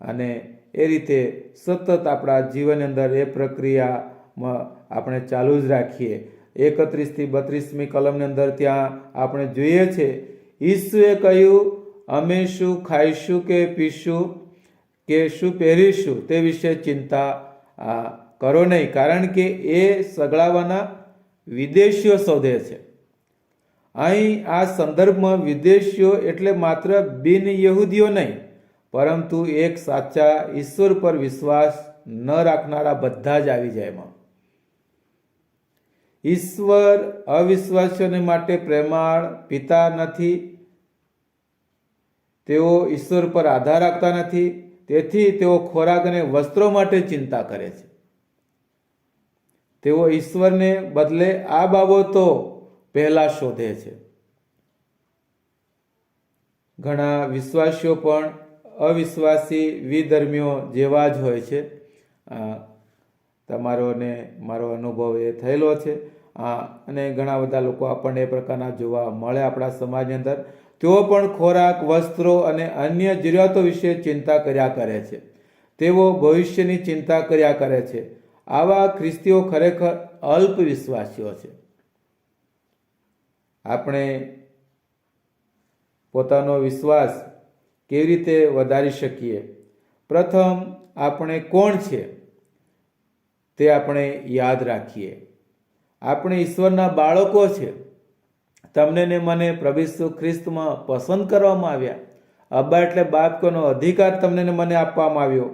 અને એ રીતે સતત આપણા જીવનની અંદર એ પ્રક્રિયામાં આપણે ચાલુ જ રાખીએ. 31-32મી કલમની અંદર ત્યાં આપણે જોઈએ છે, ઈસુએ કહ્યું, અમે શું ખાઈશું કે પીશું કે શું પહેરીશું તે વિશે ચિંતા કરો નહીં, કારણ કે એ સગળાવાના વિદેશીઓ શોધે છે. અહીં આ સંદર્ભમાં વિદેશીઓ એટલે માત્ર બિન યહૂદીઓ નહીં, પરંતુ એક સાચા ઈશ્વર પર વિશ્વાસ ન રાખનારા બધા જ આવી જાય એમાં. ઈશ્વર અવિશ્વાસીઓને માટે પ્રેમાળ પિતા નથી. તેઓ ઈશ્વર પર આધાર રાખતા નથી, તેથી તેઓ ખોરાક અને વસ્ત્રો માટે ચિંતા કરે છે. તેઓ ઈશ્વરને બદલે આ બાબતો પહેલા શોધે છે. ઘણા વિશ્વાસીઓ પણ અવિશ્વાસી વિધર્મીઓ જેવા જ હોય છે. તમારો ને મારો અનુભવ એ થયેલો છે. અને ઘણા બધા લોકો આપણને એ પ્રકારના જોવા મળે આપણા સમાજની અંદર. તેઓ પણ ખોરાક, વસ્ત્રો અને અન્ય જરૂરિયાતો વિશે ચિંતા કર્યા કરે છે. તેઓ ભવિષ્યની ચિંતા કર્યા કરે છે. આવા ખ્રિસ્તીઓ ખરેખર અલ્પ વિશ્વાસીઓ છે. આપણે પોતાનો વિશ્વાસ કેવી રીતે વધારી શકીએ? પ્રથમ આપણે કોણ છે તે આપણે યાદ રાખીએ. આપણે ઈશ્વરના બાળકો છે. તમને ને મને પ્રભુ ઈસુ ખ્રિસ્તમાં પસંદ કરવામાં આવ્યા. અબ્બા એટલે બાપ કહેવાનો અધિકાર તમને ને મને આપવામાં આવ્યો.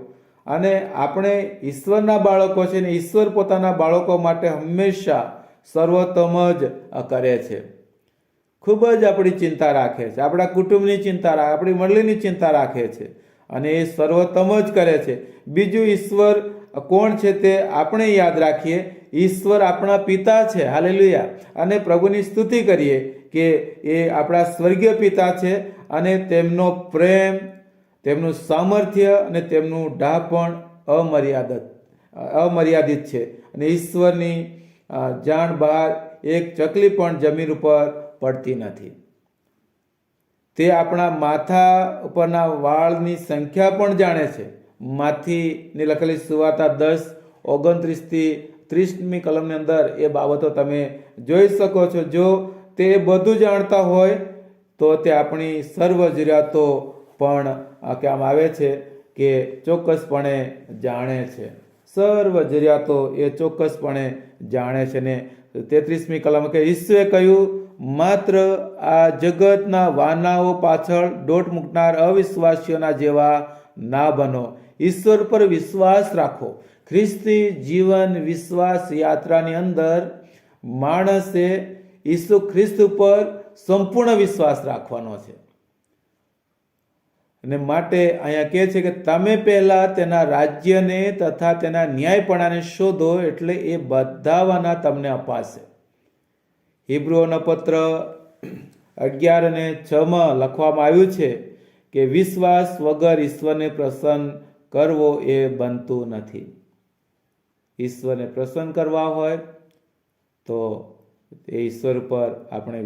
અને આપણે ઈશ્વરના બાળકો છે ને ઈશ્વર પોતાના બાળકો માટે હંમેશા સર્વોત્તમ જ કરે છે. ખૂબ જ આપણી ચિંતા રાખે છે. આપણા કુટુંબની ચિંતા રાખે, આપણી મંડળીની ચિંતા રાખે છે અને એ સર્વોત્તમ જ કરે છે. બીજું, ઈશ્વર કોણ છે તે આપણે યાદ રાખીએ. ઈશ્વર આપણા પિતા છે. હાલેલુયા. અને પ્રભુની સ્તુતિ કરીએ કે એ આપણા સ્વર્ગીય પિતા છે અને તેમનો પ્રેમ, તેમનું સામર્થ્ય અને તેમનું ડાહપણ અમર્યાદિત છે. અને ઈશ્વરની જાણ બહાર એક ચકલી પણ જમીન ઉપર પડતી નથી. તે આપણા માથા ઉપરના વાળની સંખ્યા પણ જાણે છે. માથીની લખેલી સુવાર્તા 10:29-30મી કલમની અંદર એ બાબતો તમે જોઈ શકો છો. જો તે બધું જાણતા હોય તો તે આપણી સર્વ જરૂરિયાતો પણ કહેવામાં આવે છે કે ચોક્કસપણે જાણે છે. સર્વ જરૂરિયાતો એ ચોક્કસપણે જાણે છે. ને 33મી કલમ કે ઈસુએ કહ્યું, માત્ર આ જગતના વાનાઓ પાછળ દોટ મૂકનાર અવિશ્વાસીઓના જેવા ના બનો. ઈશ્વર પર વિશ્વાસ રાખો. ખ્રિસ્તી જીવન વિશ્વાસ યાત્રાની અંદર માણસે ઈસુ ખ્રિસ્ત ઉપર સંપૂર્ણ વિશ્વાસ રાખવાનો છે. અને માટે અહીંયા કહે છે કે તમે પહેલા તેના રાજ્યને તથા તેના ન્યાયપણાને શોધો, એટલે એ બધાવાના તમને અપાશે. હિબ્રુઓનો પત્ર 11:6 લખવામાં આવ્યું છે કે વિશ્વાસ વગર ઈશ્વરને પ્રસન્ન કરવો એ બનતું નથી. ઈશ્વરને પ્રસન્ન કરવા હોય તો એ ઈશ્વર પર આપણે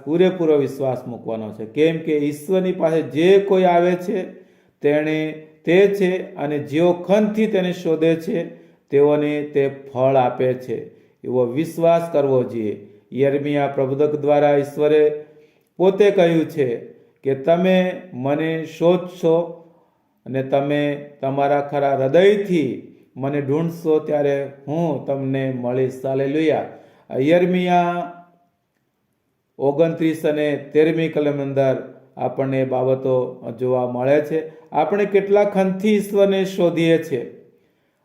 પૂરેપૂરો વિશ્વાસ મૂકવાનો છે. કેમ કે ઈશ્વરની પાસે જે કોઈ આવે છે તે છે, અને જેઓ ખંતથી તેને શોધે છે તેઓને તે ફળ આપે છે, એવો વિશ્વાસ કરવો જોઈએ. યર્મિયા પ્રબોધક દ્વારા ઈશ્વરે પોતે કહ્યું છે કે તમે મને શોધશો અને તમે તમારા ખરા હૃદયથી મને ઢૂંઢશો ત્યારે હું તમને મળીશ. હાલેલુયા. યર્મિયા 29 અને 13મી કલમ અંદર આપણને બાબતો જોવા મળે છે. આપણે કેટલા ખંતથી ઈશ્વરને શોધીએ છીએ.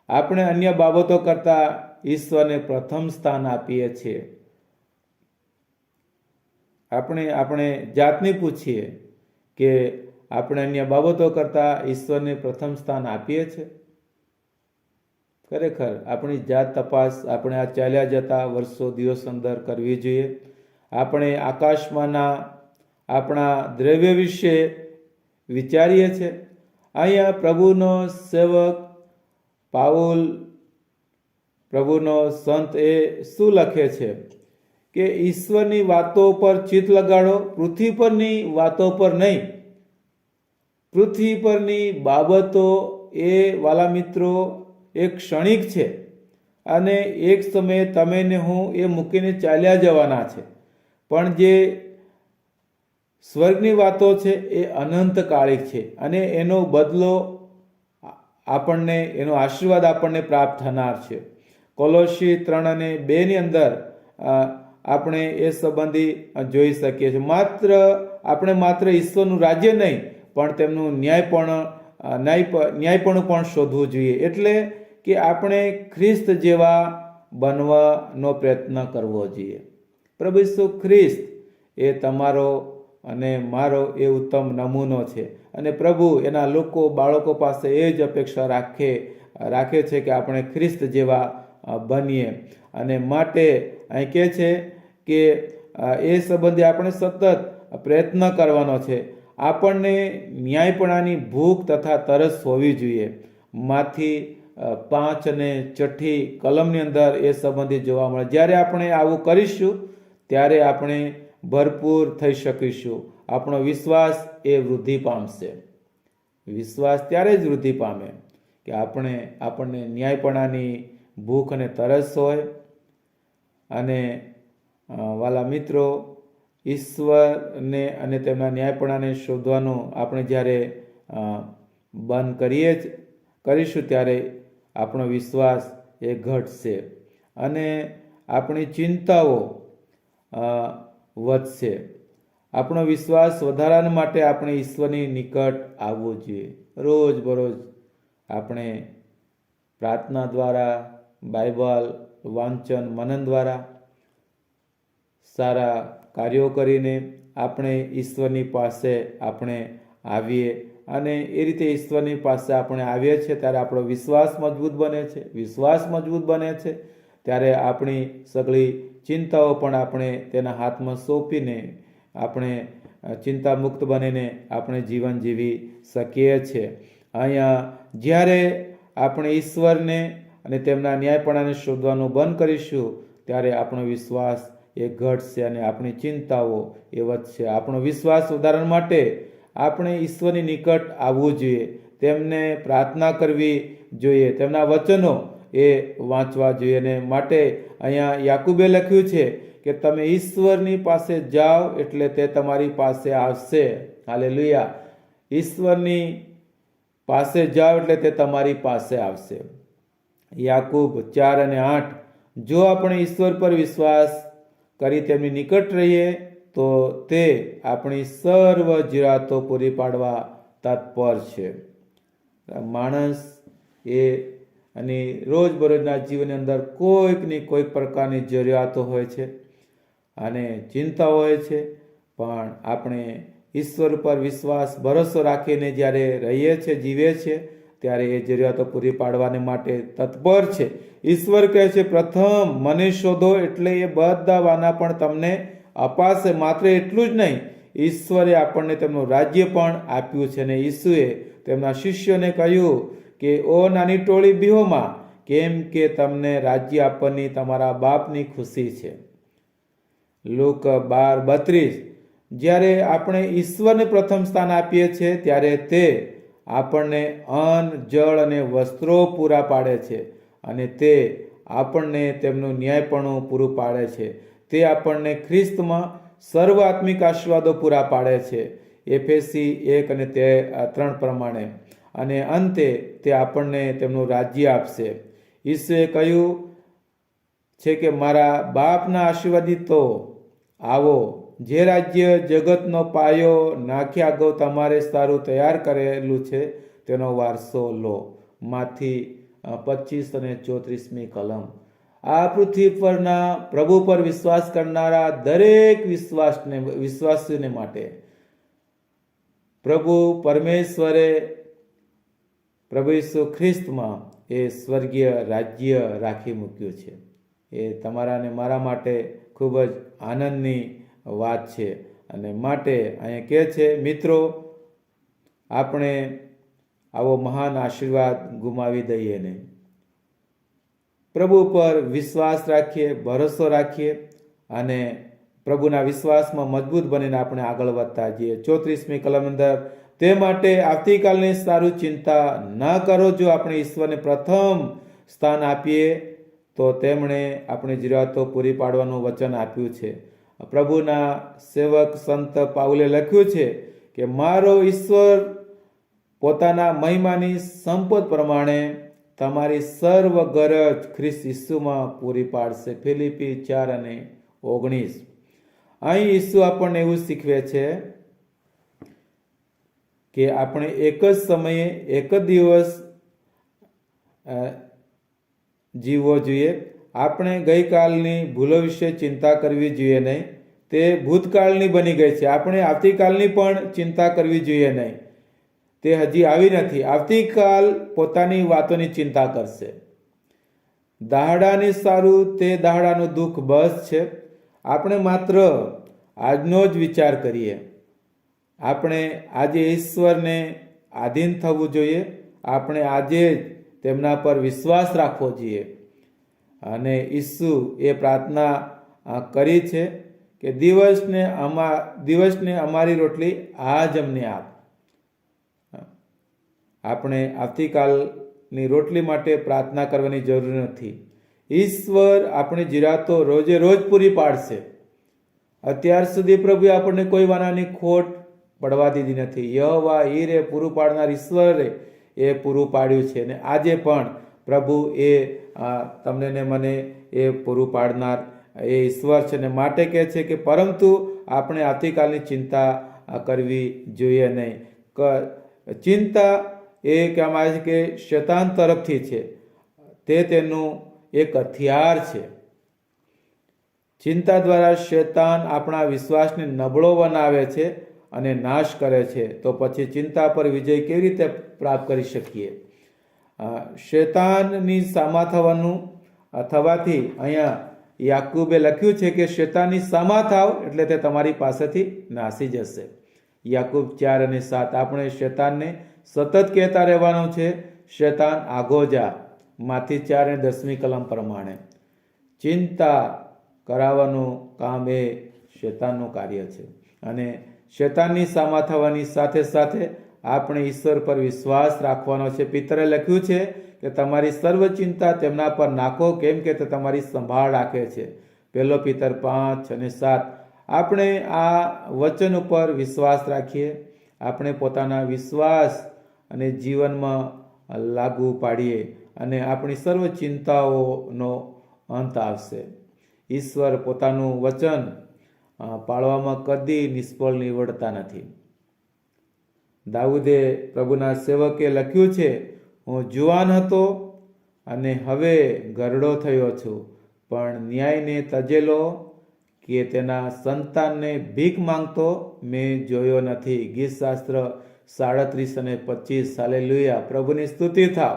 આપણે અન્ય બાબતો કરતાં ઈશ્વરને પ્રથમ સ્થાન આપીએ છીએ. આપણે જાતને પૂછીએ કે આપણે અન્ય બાબતો કરતાં ઈશ્વરને પ્રથમ સ્થાન આપીએ છીએ. ખરેખર આપણી જાત તપાસ આપણે આ ચાલ્યા જતા વર્ષો દિવસ અંદર કરવી જોઈએ. આપણે આકાશમાંના આપણા દ્રવ્ય વિશે વિચારીએ છીએ. અહીંયા પ્રભુનો સેવક પાઉલ, પ્રભુનો સંત એ શું લખે છે કે ઈશ્વરની વાતો પર ચિત્ત લગાડો, પૃથ્વી પરની વાતો પર નહીં. પૃથ્વી પરની બાબતો એ વાલા મિત્રો એક ક્ષણિક છે અને એક સમયે તમે ને હું એ મૂકીને ચાલ્યા જવાના છે. પણ જે સ્વર્ગની વાતો છે એ અનંતકાળિક છે અને એનો બદલો આપણને, એનો આશીર્વાદ આપણને પ્રાપ્ત થનાર છે. કોલોસી 3 અને 2ની અંદર આપણે એ સંબંધી જોઈ શકીએ છીએ. આપણે માત્ર ઈશ્વરનું રાજ્ય નહીં પણ તેમનું ન્યાયપણું પણ શોધવું જોઈએ. એટલે કે આપણે ખ્રિસ્ત જેવા બનવાનો પ્રયત્ન કરવો જોઈએ. પ્રભુ ઈસુ ખ્રિસ્ત એ તમારો અને મારો એ ઉત્તમ નમૂનો છે અને પ્રભુ એના બાળકો પાસે એ જ અપેક્ષા રાખે છે કે આપણે ખ્રિસ્ત જેવા બનીએ. અને માટે અહીં કહે છે કે એ સંબંધે આપણે સતત પ્રયત્ન કરવાનો છે. આપણને ન્યાયપણાની ભૂખ તથા તરસ હોવી જોઈએ. માથી 5 અને 6ઠી કલમની અંદર એ સંબંધી જોવા મળે. જ્યારે આપણે આવું કરીશું ત્યારે આપણે ભરપૂર થઈ શકીશું. આપણો વિશ્વાસ એ વૃદ્ધિ પામશે. વિશ્વાસ ત્યારે જ વૃદ્ધિ પામે કે આપણને ન્યાયપણાની ભૂખ અને તરસ હોય. અને વાલા મિત્રો, ઈશ્વરને અને તેમના ન્યાયપણાને શોધવાનું આપણે જ્યારે બંધ કરીશું ત્યારે આપણો વિશ્વાસ એ ઘટશે અને આપણી ચિંતાઓ વધશે. આપણો વિશ્વાસ વધારવા માટે આપણે ઈશ્વરની નિકટ આવવું જોઈએ. રોજબરોજ આપણે પ્રાર્થના દ્વારા, બાઇબલ વાંચન મનન દ્વારા, સારા કાર્યો કરીને આપણે ઈશ્વરની પાસે આપણે આવીએ અને એ રીતે ઈશ્વરની પાસે આપણે આવીએ છીએ ત્યારે આપણો વિશ્વાસ મજબૂત બને છે. વિશ્વાસ મજબૂત બને છે ત્યારે આપણી સગળી ચિંતાઓ પણ આપણે તેના હાથમાં સોંપીને આપણે ચિંતા મુક્ત બનીને આપણે જીવન જીવી શકીએ છીએ. અહીંયા જ્યારે આપણે ઈશ્વરને અને તેમના ન્યાયપણાને શોધવાનું બંધ કરીશું ત્યારે આપણો વિશ્વાસ એ ઘટશે અને આપણી ચિંતાઓ એ વધશે. આપણો વિશ્વાસ વધારવા માટે આપણે ઈશ્વરની નિકટ આવવું જોઈએ, તેમને પ્રાર્થના કરવી જોઈએ, તેમના વચનો એ વાંચવા જોઈએ. અને માટે અહીંયા યાકૂબે લખ્યું છે કે તમે ઈશ્વરની પાસે જાઓ એટલે તે તમારી પાસે આવશે. હાલેલુયા. ઈશ્વરની પાસે જાઓ એટલે તે તમારી પાસે આવશે. યાકૂબ 4 અને 8. જો આપણે ઈશ્વર પર વિશ્વાસ કરી તેમની નિકટ રહીએ તો તે આપણી સર્વ જરૂરિયાતો પૂરી પાડવા તત્પર છે. માણસ એ અને રોજબરોજના જીવનની અંદર કોઈકની કોઈક પ્રકારની જરૂરિયાતો હોય છે અને ચિંતા હોય છે, પણ આપણે ઈશ્વર પર વિશ્વાસ ભરોસો રાખીને જ્યારે રહીએ છીએ, જીવીએ છીએ ત્યારે એ જરૂરિયાતો પૂરી પાડવાને માટે તત્પર છે. ઈશ્વર કહે છે પ્રથમ મને શોધો એટલે એ બધા વાના પણ તમને અપાશે. માત્ર એટલું જ નહીં, ઈશ્વરે આપણને તેમનું રાજ્ય પણ આપ્યું છે. અને ઈસુએ તેમના શિષ્યોને કહ્યું કે ઓ નાની ટોળી બીહોમાં, કેમ કે તમને રાજ્ય આપવાની તમારા બાપની ખુશી છે. લુક 12:32. જ્યારે આપણે ઈશ્વરને પ્રથમ સ્થાન આપીએ છીએ ત્યારે તે આપણને અન્ન, જળ અને વસ્ત્રો પૂરા પાડે છે, અને તે આપણને તેમનું ન્યાયપણું પૂરું પાડે છે. તે આપણને ખ્રિસ્તમાં સર્વ આત્મિક આશીર્વાદો પૂરા પાડે છે, એફેસી 1 અને 3 પ્રમાણે. અને અંતે તે આપણને તેમનું રાજ્ય આપશે. ઈસુએ કહ્યું છે કે મારા બાપના આશીર્વાદિતો આવો, જે રાજ્ય જગતનો પાયો નાખ્યા અગાઉ તમારે સારું તૈયાર કરેલું છે તેનો વારસો લો. માથી 25 અને 34મી કલમ. આ પૃથ્વી પરના પ્રભુ પર વિશ્વાસ કરનારા દરેક વિશ્વાસીને માટે પ્રભુ પરમેશ્વરે પ્રભુ ઈસુ ખ્રિસ્તમાં એ સ્વર્ગીય રાજ્ય રાખી મૂક્યું છે. એ તમારા અને મારા માટે ખૂબ જ આનંદની વાત છે. અને માટે અહીંયા કહે છે, મિત્રો, આપણે આવો મહાન આશીર્વાદ ગુમાવી દઈએ નહીં. પ્રભુ પર વિશ્વાસ રાખીએ, ભરોસો રાખીએ અને પ્રભુના વિશ્વાસમાં મજબૂત બનીને આપણે આગળ વધતા જઈએ. 34મી કલમ અંદર, તે માટે આવતીકાલની સારું ચિંતા ન કરો. જો આપણે ઈશ્વરને પ્રથમ સ્થાન આપીએ તો તેમણે આપણી જરૂરિયાતો પૂરી પાડવાનું વચન આપ્યું છે. પ્રભુના સેવક સંત પાઉલે લખ્યું છે કે મારો ઈશ્વર પોતાના મહિમાની સંપત પ્રમાણે તમારી સર્વ ગરજ ખ્રિસ્ત ઈસુમાં પૂરી પાડશે. ફિલિપી 4 અને 19. અહીં ઈસુ આપણને એવું શીખવે છે કે આપણે એક જ સમયે એક જ દિવસ જીવવો જોઈએ. આપણે ગઈકાલની ભૂલો વિશે ચિંતા કરવી જોઈએ નહીં, તે ભૂતકાળની બની ગઈ છે. આપણે આવતીકાલની પણ ચિંતા કરવી જોઈએ નહીં, તે હજી આવી નથી. આવતીકાલ પોતાની વાતોની ચિંતા કરશે. દાહડાને સારું તે દાહડાનું દુઃખ બસ છે. આપણે માત્ર આજનો જ વિચાર કરીએ. આપણે આજે ઈશ્વરને આધીન થવું જોઈએ. આપણે આજે જ તેમના પર વિશ્વાસ રાખવો જોઈએ. અને ઈસુ એ પ્રાર્થના કરી છે કે દિવસને અમારી રોટલી આજ અમને આપ. આપણે આવતીકાલની રોટલી માટે પ્રાર્થના કરવાની જરૂર નથી. ઈશ્વર આપણી જીરાતો રોજે રોજ પૂરી પાડશે. અત્યાર સુધી પ્રભુએ આપણને કોઈ વાનાની ખોટ પડવા દીધી નથી. યહોવા ઈરે પૂરું પાડનાર ઈશ્વરે એ પૂરું પાડ્યું છે. અને આજે પણ પ્રભુ એ તમને ને મને એ પૂરું પાડનાર એ ઈશ્વર છે. ને માટે કહે છે કે પરંતુ આપણે આવતીકાલની ચિંતા કરવી જોઈએ નહીં. ચિંતા એ કહેવામાં આવે છે કે શૈતાન તરફથી છે, તે તેનું એક હથિયાર છે. ચિંતા દ્વારા શૈતાન આપણા વિશ્વાસને નબળો બનાવે છે અને નાશ કરે છે. તો પછી ચિંતા પર વિજય કેવી રીતે પ્રાપ્ત કરી શકીએ? શૈતાનની સામા થવાથી અહીંયા યાકૂબે લખ્યું છે કે શૈતાનની સામા થાવ એટલે તે તમારી પાસેથી નાસી જશે. યાકૂબ 4 અને 7. આપણે શૈતાનને સતત કહેતા રહેવાનું છે, શૈતાન આગો જા. માથી 4 અને 10મી કલમ પ્રમાણે ચિંતા કરાવવાનું કામ એ શૈતાનનું કાર્ય છે. અને શૈતાનની સામા થવાની સાથે સાથે આપણે ઈશ્વર પર વિશ્વાસ રાખવાનો છે. પિતરે લખ્યું છે કે તમારી સર્વ ચિંતા તેમના પર નાખો, કેમ કે તે તમારી સંભાળ રાખે છે. 1 પિતર 5 અને 7. આપણે આ વચન ઉપર વિશ્વાસ રાખીએ. આપણે પોતાના વિશ્વાસ અને જીવનમાં લાગુ પાડીએ અને આપણી સર્વ ચિંતાઓનો અંત આવશે. ઈશ્વર પોતાનું વચન પાળવામાં કદી નિષ્ફળ નીવડતા નથી. દાઉદે પ્રભુના સેવકે લખ્યું છે, હું જુવાન હતો અને હવે ઘરડો થયો છું, પણ ન્યાયને તજેલો કે તેના સંતાનને ભીખ માંગતો મેં જોયો નથી. ગીતશાસ્ત્ર 37 અને 25. હાલેલુયા. પ્રભુની સ્તુતિ થાવ.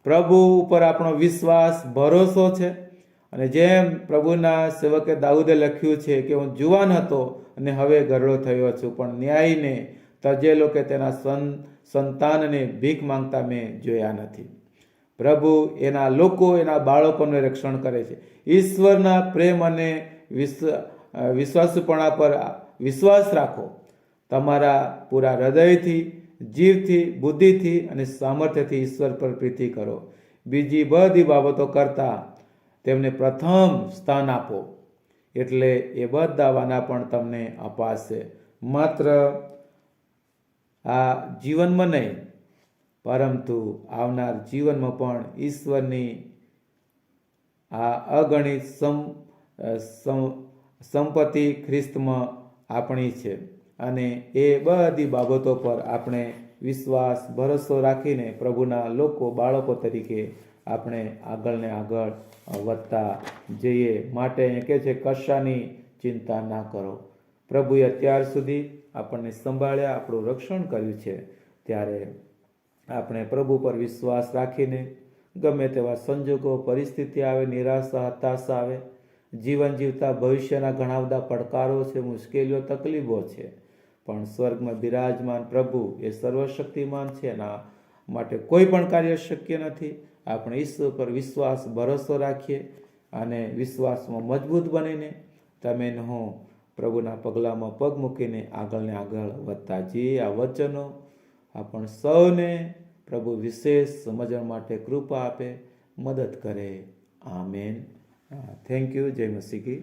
પ્રભુ ઉપર આપણો વિશ્વાસ ભરોસો છે અને જેમ પ્રભુના સેવકે દાઉદે લખ્યું છે કે હું જુવાન હતો અને હવે ગરડો થયો છું, પણ ન્યાયને તજેલો કે તેના સંતાનને ભીખ માંગતા મેં જોયા નથી. પ્રભુ એના લોકો, એના બાળકોનું રક્ષણ કરે છે. ઈશ્વરના પ્રેમ અને વિશ્વાસુપણા પર વિશ્વાસ રાખો. તમારા પૂરા હૃદયથી, જીવથી, બુદ્ધિથી અને સામર્થ્યથી ઈશ્વર પર પ્રીતિ કરો. બીજી બધી બાબતો કરતાં તેમને પ્રથમ સ્થાન આપો, એટલે એ બધા વાના પણ તમને અપાશે. માત્ર આ જીવનમાં નહીં, પરંતુ આવનાર જીવનમાં પણ ઈશ્વરની આ અગણિત સંપત્તિ ખ્રિસ્તમાં આપણી છે. અને એ બધી બાબતો પર આપણે વિશ્વાસ, ભરોસો રાખીને પ્રભુના લોકો, બાળકો તરીકે આપણે આગળ ને આગળ વધતા જઈએ. માટે એ કહે છે, કશાની ચિંતા ના કરો. પ્રભુએ અત્યાર સુધી આપણને સંભાળ્યા, આપણું રક્ષણ કર્યું છે. ત્યારે આપણે પ્રભુ પર વિશ્વાસ રાખીને ગમે તેવા સંજોગો, પરિસ્થિતિ આવે, નિરાશા, હતાશા આવે, જીવન જીવતા ભવિષ્યના ઘણા બધા પડકારો છે, મુશ્કેલીઓ, તકલીફો છે, પણ સ્વર્ગમાં બિરાજમાન પ્રભુ એ સર્વશક્તિમાન છે. એના માટે કોઈ પણ કાર્ય શક્ય નથી. આપણે ઈશ્વર પર વિશ્વાસ, ભરોસો રાખીએ અને વિશ્વાસમાં મજબૂત બનીને તમે હું પ્રભુના પગલામાં પગ મૂકીને આગળ ને આગળ વધતા જઈએ. આ વચનો આપણ સૌને પ્રભુ વિશેષ સમજવા માટે કૃપા આપે, મદદ કરે. આમેન. Thank you. જય મસીહ કી.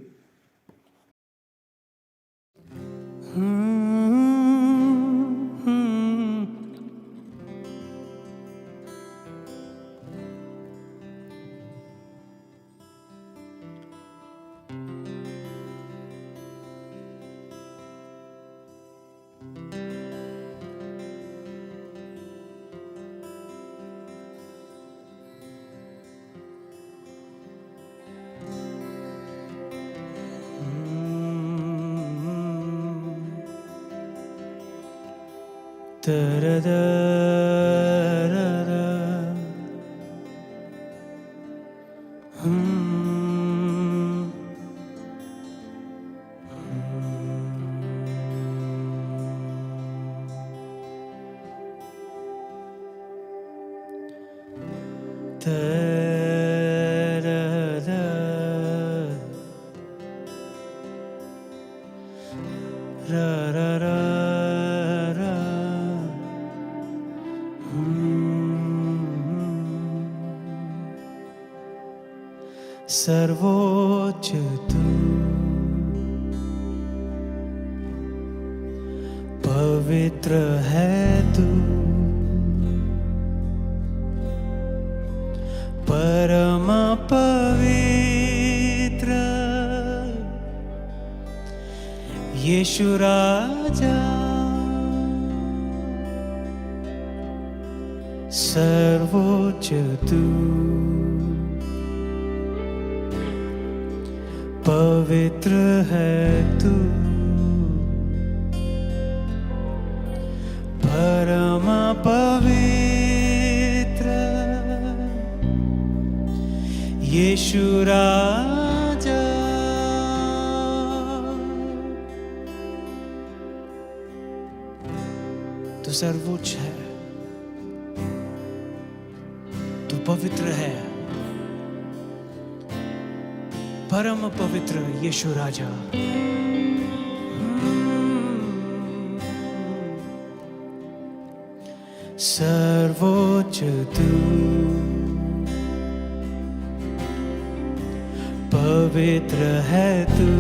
सर्वोच्च तू, पवित्र है तू, परम पवित्र यीशु राजा, सर्वोच्च तू, पवित्र है तू, परम पवित्र यीशु राजा, तू सर्वोच्च है, तू पवित्र है, परम पवित्र यीशु राजा, सर्वोच्च तू, पवित्र है तू,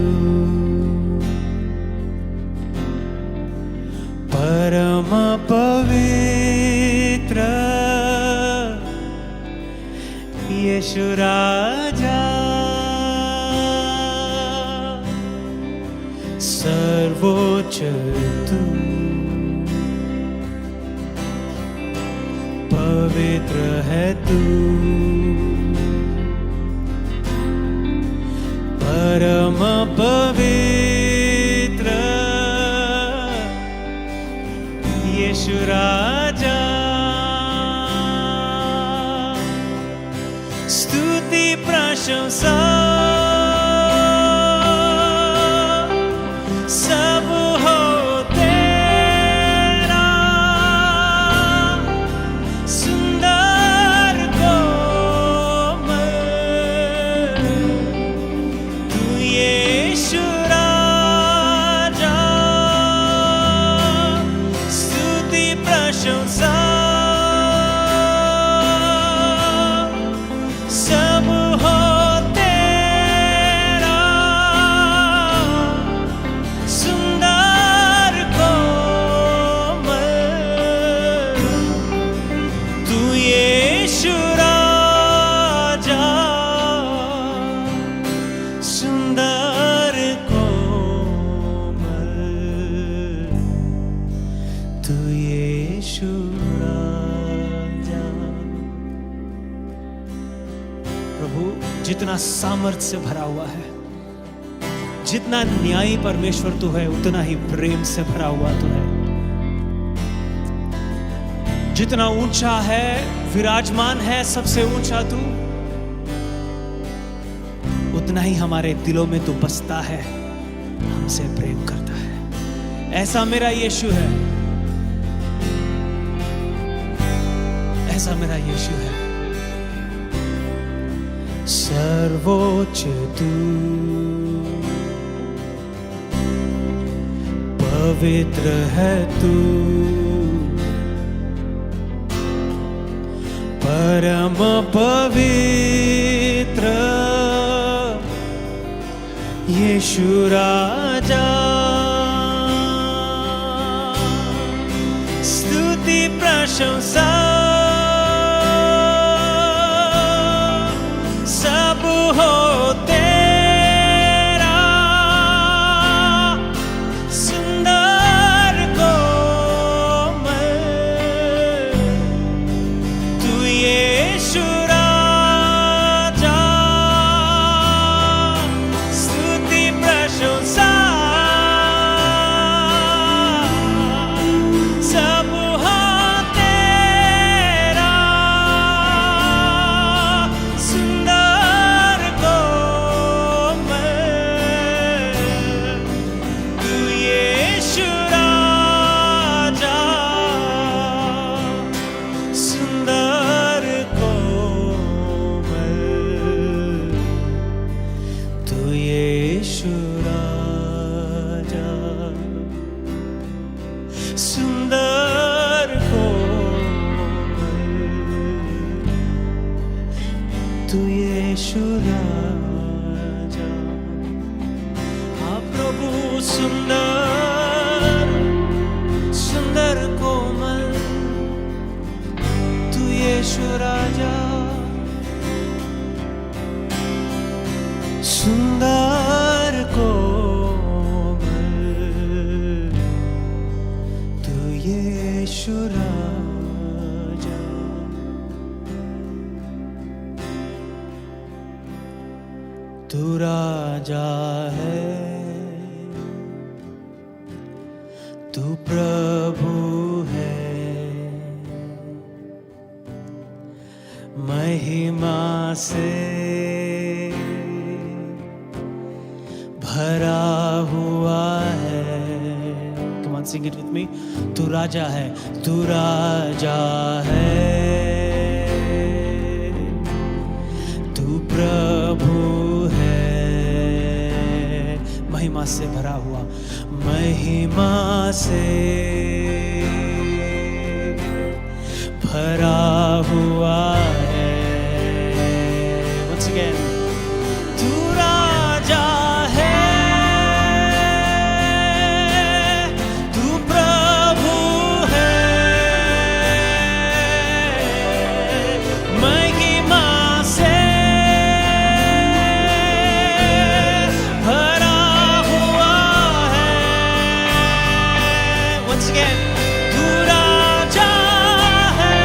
परम पवित्र यीशु राजा, सर्वोच्च तू, पवित्र है तू, परम पवित्र यीशु राजा, स्तुति प्रशंसा यीशु राजा सुंदर कोमल तू यीशु राजा। प्रभु जितना सामर्थ्य से भरा हुआ है, जितना न्यायी परमेश्वर तू है, उतना ही प्रेम से भरा हुआ तू है। जितना ऊंचा है, विराजमान है सबसे ऊंचा तू, उतना ही हमारे दिलों में तू बसता है, हमसे प्रेम करता है। ऐसा मेरा यीशु है, ऐसा मेरा यीशु है। सर्वोच्च तू, पवित्र है तू, परम पवित्र यीशु राजा। स्तुति प्रशंसा सब हो तेरा, सुंदर कोमल तू यीशु राजा। स्तुति प्रशंसा सब हो तेरा, सुंदर कोमल तू यीशु राजा। सुंदर कोमल तू यीशु राजा। सुंदर कोमल तू यीशु राजा। हाँ प्रभु सुंदर, सुंदर कोमल तू यीशु राजा। सुंदर कोमल तू यीशु राजा। तू राजा है, तू प्रभु है, महिमा से भरा हुआ है। Come on, sing it with me. तू राजा है, तू राजा है, तू प्रभु है, महिमा से भरा हुआ, महिमा से भरा हुआ है। Once again, तू राजा है, तू प्रभु है, महिमा से भरा हुआ है। Once again, तू राजा है,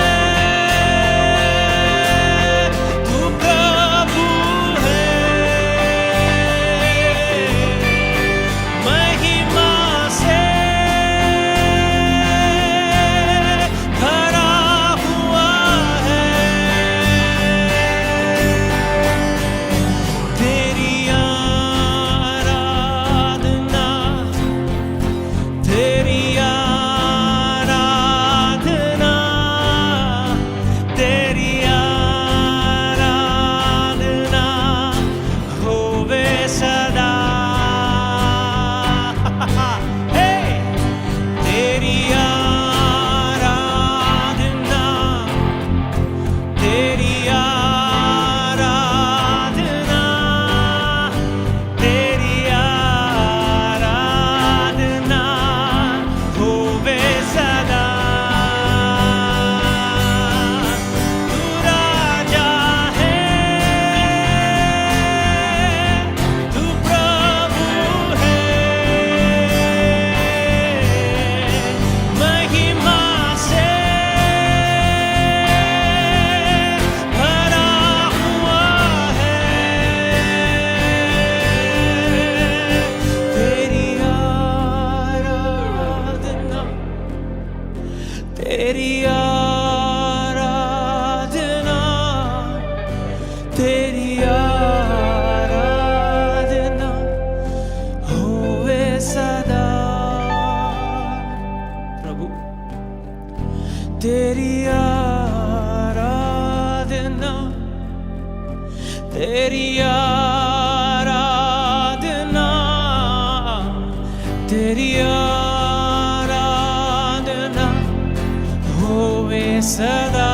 तेरी आराधना, तेरी आराधना होवे सदा,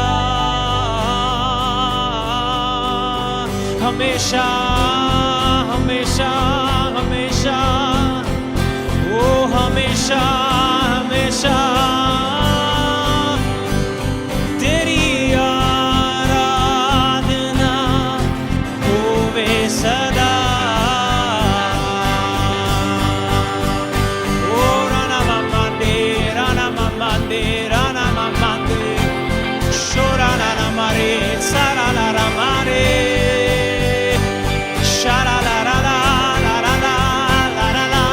हमेशा हमेशा हमेशा, ओ हमेशा हमेशा तेरी आराधना होवे सदा। ओ राना मामांदे राना मामांदे राना मामांदे, शोरा राना मारे सारा लारा मारे, शारा लारा ला लारा ला लारा ला,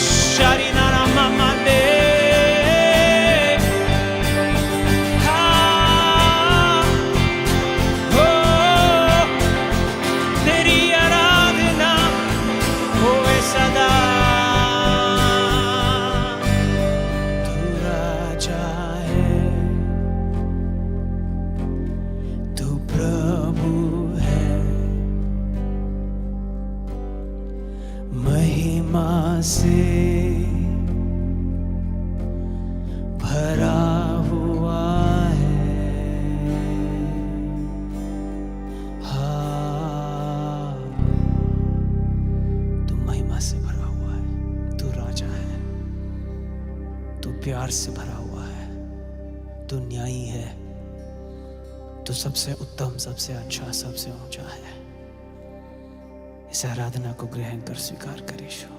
शारी नाना मामांदे, हा हो तेरी आराधना होवे सदा। तू राजा है, तू प्रभु है, महिमा से भरा हुआ है, हाँ तू महिमा से भरा हुआ है, तू राजा है, तू प्यार से भरा हुआ है, तू न्यायी है, तू सबसे उत्तम, सबसे अच्छा, सबसे ऊंचा है। इस आराधना को ग्रहण कर स्वीकार कर यीशु,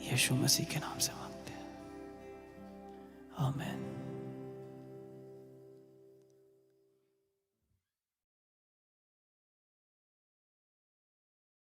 यीशु मसीह के नाम से मांगते हैं, आमीन।